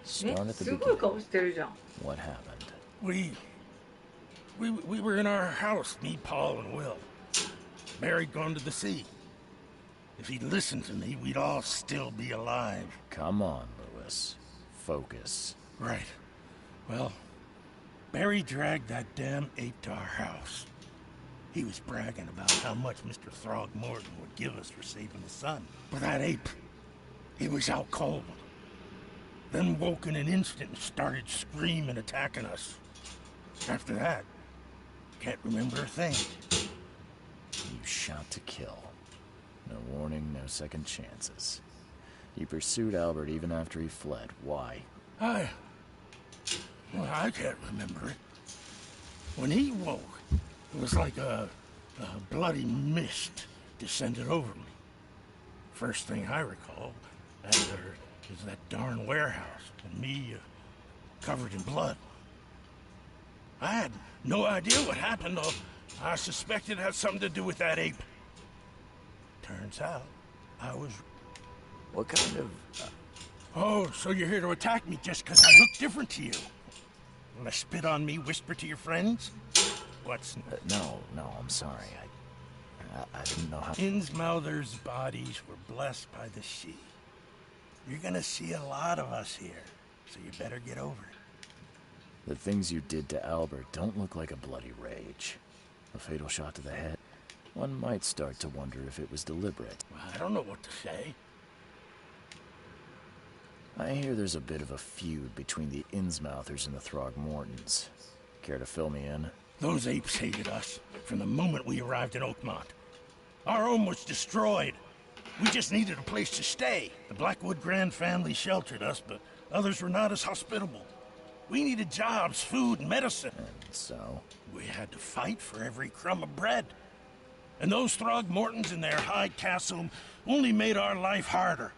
Start at the すごい beginning. 顔してるじゃん。 What happened? We were in our house, me, Paul, and Will. Mary'd gone to the sea. If he'd listened to me, we'd all still be alive. Come on, Lewis. Focus. Right. Well, Barry dragged that damn ape to our house. He was bragging about how much Mr. Throgmorton would give us for saving the son. But that ape, he was out cold. Then woke in an instant and started screaming, attacking us. After that, can't remember a thing. You shot to kill. No warning, no second chances. You pursued Albert even after he fled. Why? I can't remember it. When he woke, it was like a bloody mist descended over me. First thing I recall after is that darn warehouse and me covered in blood. I had no idea what happened, though. I suspected it had something to do with that ape. Turns out, I was... What kind of... Oh, so you're here to attack me just because I look different to you? Wanna spit on me, whisper to your friends? What's... No, I'm sorry. I didn't know how... Innsmouther's bodies were blessed by the sea. You're gonna see a lot of us here, so you better get over it. The things you did to Albert don't look like a bloody rage. A fatal shot to the head. One might start to wonder if it was deliberate. Well, I don't know what to say. I hear there's a bit of a feud between the Innsmouthers and the Throgmortons. Care to fill me in? Those apes hated us from the moment we arrived in Oakmont. Our home was destroyed. We just needed a place to stay. The Blackwood Grand family sheltered us, but others were not as hospitable. We needed jobs, food, medicine. And so? We had to fight for every crumb of bread. And those Throgmortons in their high castle only made our life harder.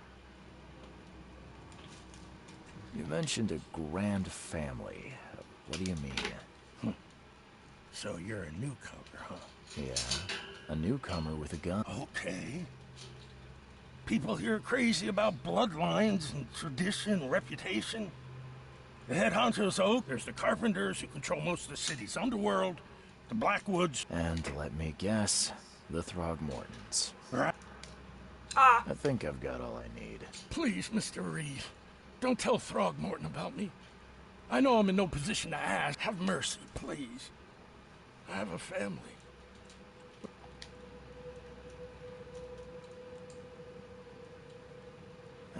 You mentioned a grand family. What do you mean? So you're a newcomer, huh? Yeah, a newcomer with a gun. Okay. People here are crazy about bloodlines and tradition and reputation. The head honcho's Oak, there's the Carpenters who control most of the city's underworld, the Blackwoods... And let me guess, the Throgmortons. Right. Ah! I think I've got all I need. Please, Mr. Reed, don't tell Throgmorton about me. I know I'm in no position to ask. Have mercy, please. I have a family.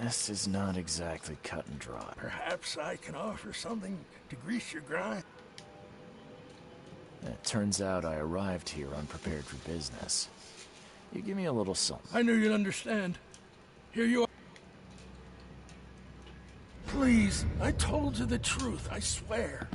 This is not exactly cut and dry. Perhaps I can offer something to grease your grind. It turns out I arrived here unprepared for business. You give me a little something. I knew you'd understand. Here you are. Please, I told you the truth, I swear.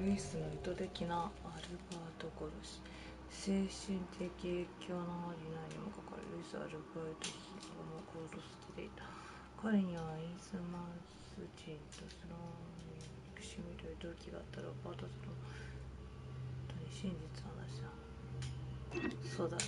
ルイスの意図的なアルバート殺し、精神的影響のありないにもかかわらずルイスはアルバートを殺していた。彼にはインスマス人とその憎しみという動機があったらバートその本当に真実の話だ。そうだね。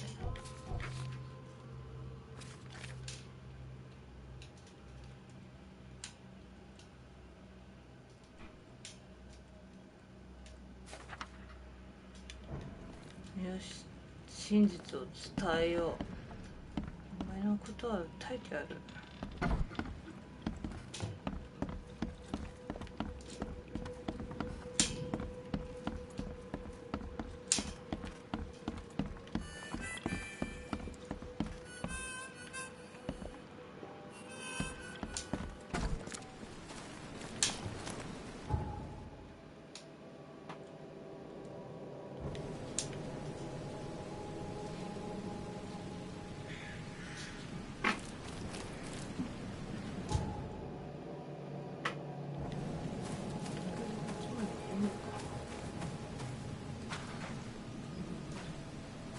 真実を伝えよう。お前のことは訴えてやる。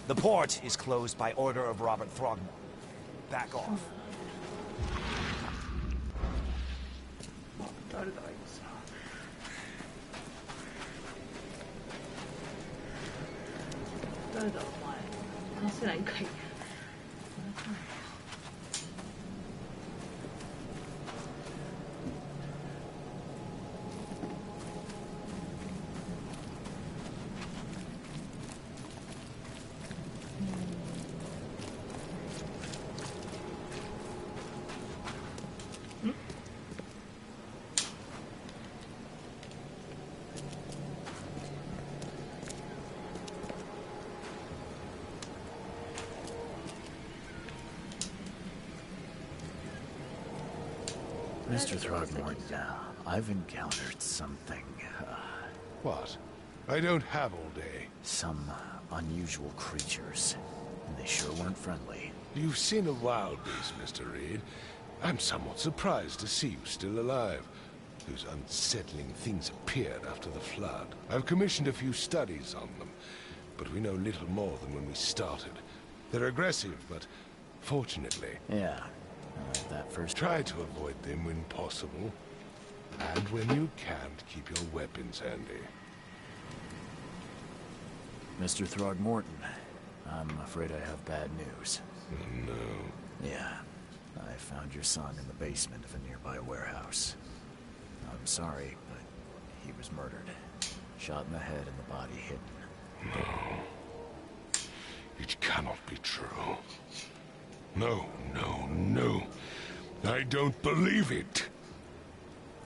The port is closed by order of Robert Throgmorton. Back off. 誰だあいつ。誰だお前。話せないんかい。Mr. Throgmorton, I've encountered something. What? I don't have all day. Some unusual creatures. And they sure weren't friendly. You've seen a wild beast, Mr. Reed. I'm somewhat surprised to see you still alive. Those unsettling things appeared after the flood. I've commissioned a few studies on them, but we know little more than when we started. They're aggressive, but fortunately... Yeah. That first... Try to avoid them when possible. And when you can't, keep your weapons handy. Mr. Throgmorton, I'm afraid I have bad news. Oh, no. Yeah. I found your son in the basement of a nearby warehouse. I'm sorry, but he was murdered. Shot in the head and the body hidden. No. It cannot be true. No, no, no. I don't believe it.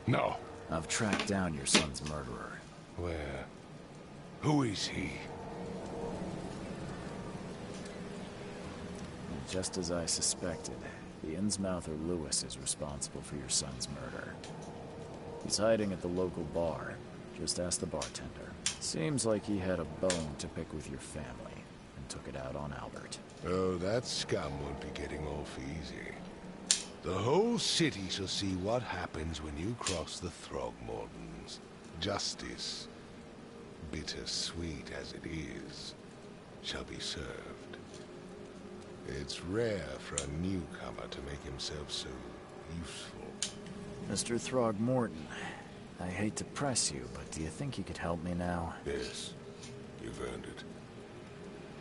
No. I've tracked down your son's murderer. Where? Who is he? Just as I suspected, the Innsmouther Lewis is responsible for your son's murder. He's hiding at the local bar. Just ask the bartender. Seems like he had a bone to pick with your family, and took it out on Albert. Oh, that scum won't be getting off easy. The whole city shall see what happens when you cross the Throgmortons. Justice, bittersweet as it is, shall be served. It's rare for a newcomer to make himself so useful. Mr. Throgmorton, I hate to press you, but do you think you could help me now? Yes, you've earned it.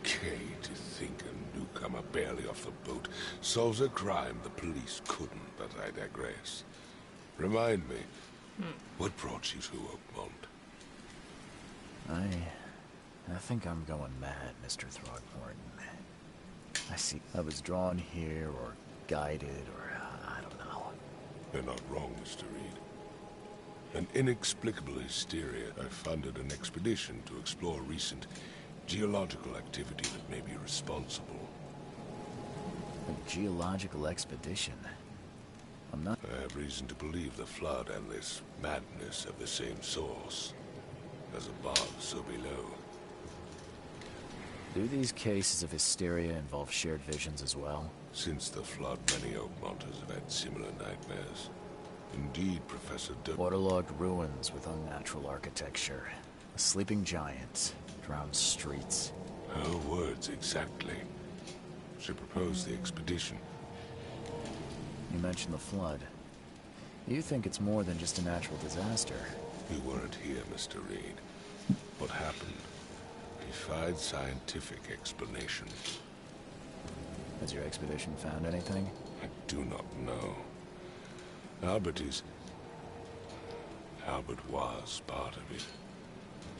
Gay to think a newcomer barely off the boat solves a crime the police couldn't, but I digress. Remind me, what brought you to Oakmont? I think I'm going mad, Mr. Throgmorton. I see. I was drawn here, or guided, or I don't know. You're not wrong, Mr. Reed. An inexplicable hysteria. I funded an expedition to explore recent geological activity that may be responsible. A geological expedition? I'm not... I have reason to believe the flood and this madness have the same source. As above, so below. Do these cases of hysteria involve shared visions as well? Since the flood, many Oakmonters have had similar nightmares. Indeed, Professor Waterlogged ruins with unnatural architecture. A sleeping giant. Drowned streets. Her words exactly. She proposed the expedition. You mentioned the flood. You think it's more than just a natural disaster? You weren't here, Mr. Reed. What happened defied scientific explanation. Has your expedition found anything? I do not know. Albert was part of it.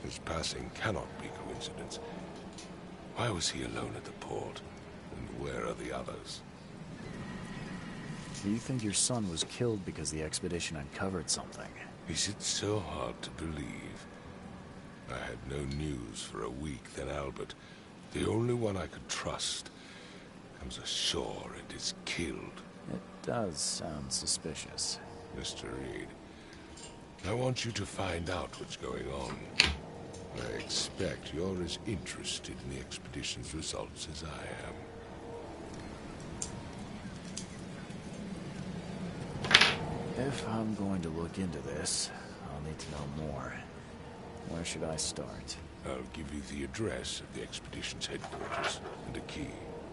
His passing cannot be coincidence. Why was he alone at the port? And where are the others? Do you think your son was killed because the expedition uncovered something? Is it so hard to believe? I had no news for a week, then Albert, the only one I could trust, comes ashore and is killed. It does sound suspicious. Mr. Reed, I want you to find out what's going on. I expect you're as interested in the expedition's results as I am. If I'm going to look into this, I'll need to know more. Where should I start? I'll give you the address of the expedition's headquarters and a key.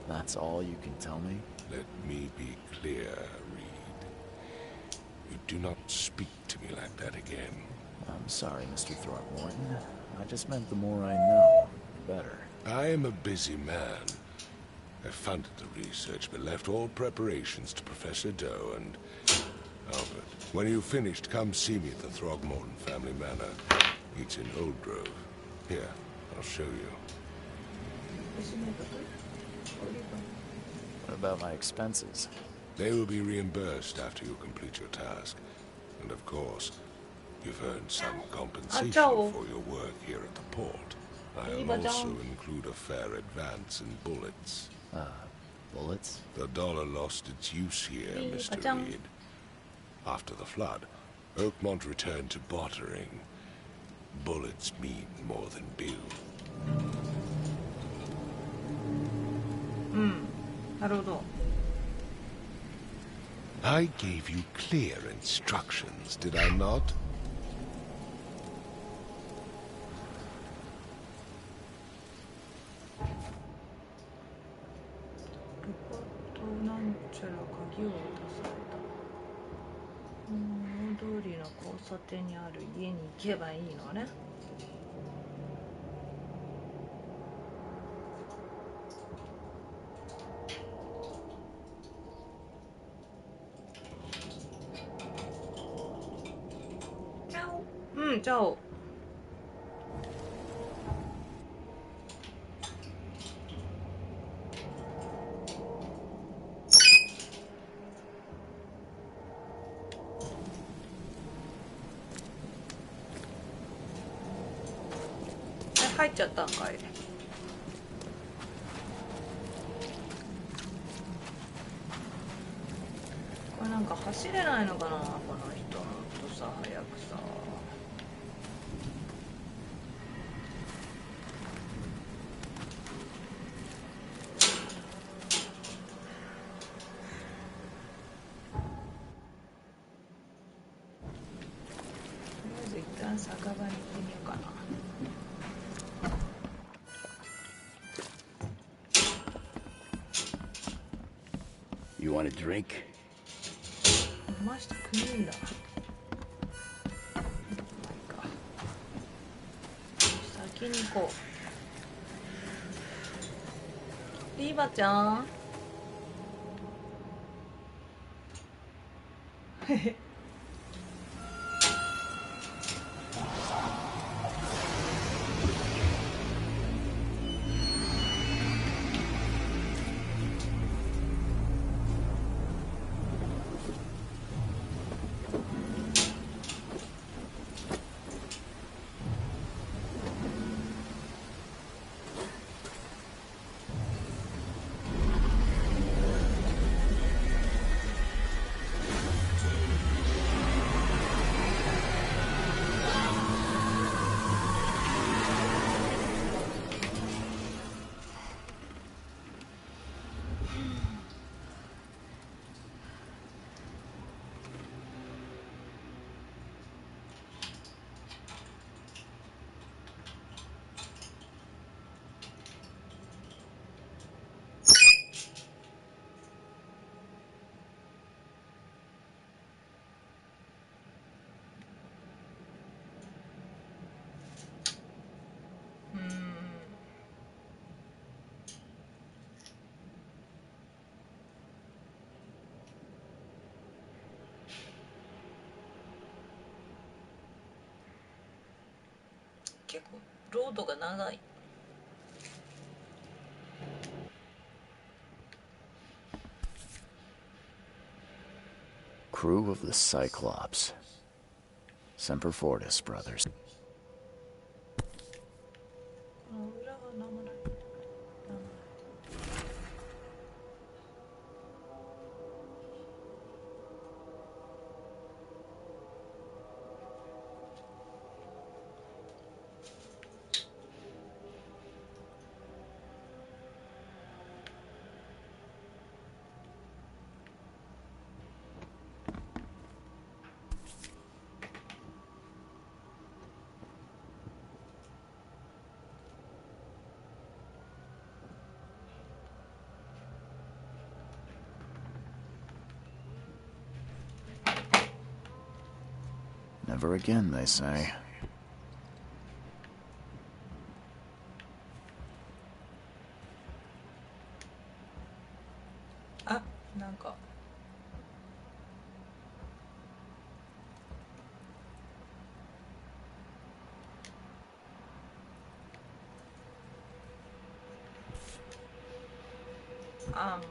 That's all you can tell me? Let me be clear, Reed. You do not speak to me like that again. I'm sorry, Mr. Throckmorton. I just meant the more I know, the better. I am a busy man. I funded the research, but left all preparations to Professor Doe and... Albert, when you've finished, come see me at the Throgmorton family manor. It's in Old Grove. Here, I'll show you. What about my expenses? They will be reimbursed after you complete your task. And of course, you've earned some compensation for your work here at the port. I'll also include a fair advance in bullets. Bullets? The dollar lost its use here, Mr. Reed. After the flood, Oakmont returned to bartering. Bullets mean more than bill. なるほど。 I gave you clear instructions, did I not? ルパットなんちゃら鍵を渡された。大通りの交差点にある家に行けばいいのね。じゃあ。入っちゃったんかい。これなんか走れないのかな、この人。もっとさ、早くさ。とりあえず一旦酒場に行ってみようかな。You want a drink? 飲ましてくれるんだ。まあいいか。先に行こう。リーバちゃん。へへ。結構ロードが長い。Crew of the Cyclops. Semper Fortis, brothers. 裏が何もない。Never again, they say. あ、なんか。あ、もう。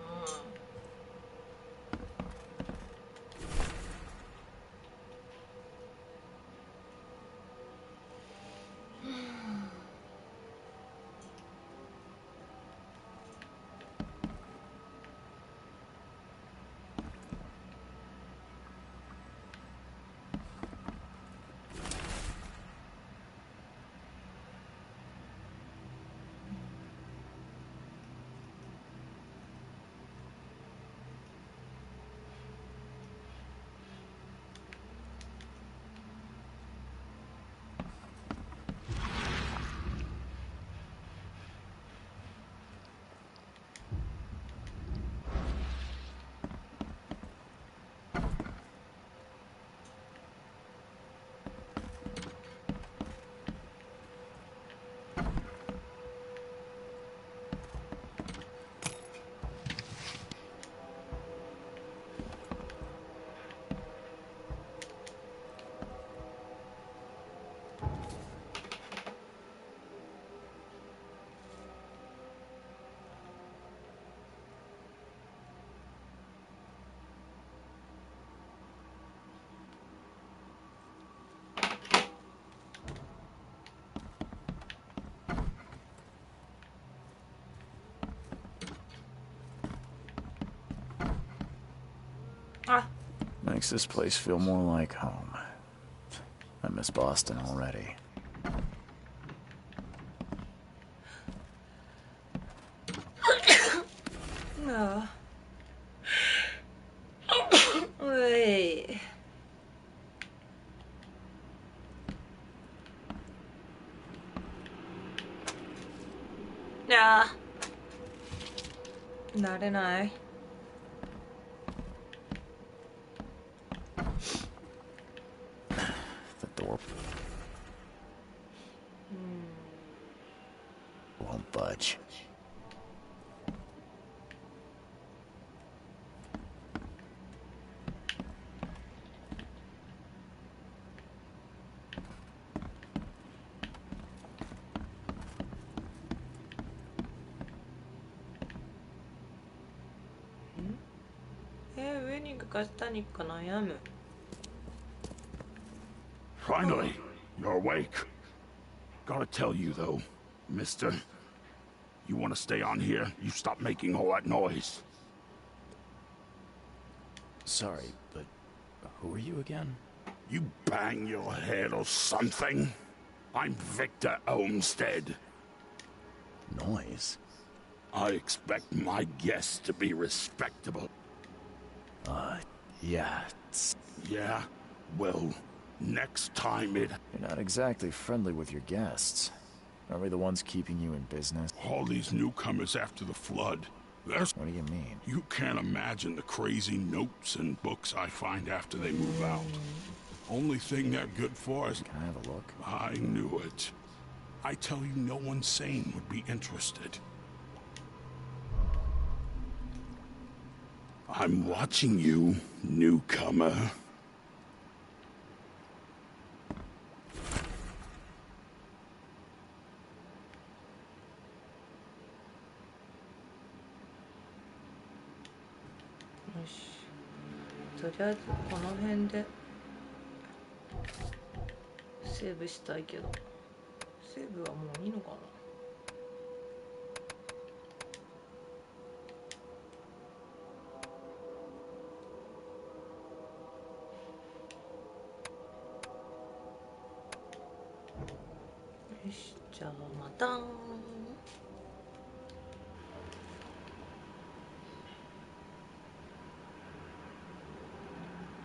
Makes this place feel more like home. I miss Boston already. No. Wait. Nah. 慣れない。The door won't budge. Finally, you're awake. Gotta tell you though, mister, you want to stay on here, you stop making all that noise. Sorry, but who are you again? You bang your head or something? I'm Victor Olmsted. Noise? I expect my guests to be respectable. Yeah. Yeah? Well, next time it... You're not exactly friendly with your guests. Are we the ones keeping you in business? All these newcomers after the flood. What do you mean? You can't imagine the crazy notes and books I find after they move out. Only thing they're good for is... Can I have a look? I knew it. I tell you, no one sane would be interested. I'm watching you, newcomer. とりあえずこの辺でセーブしたいけど、セーブはもういいのかな。よし、じゃあまた。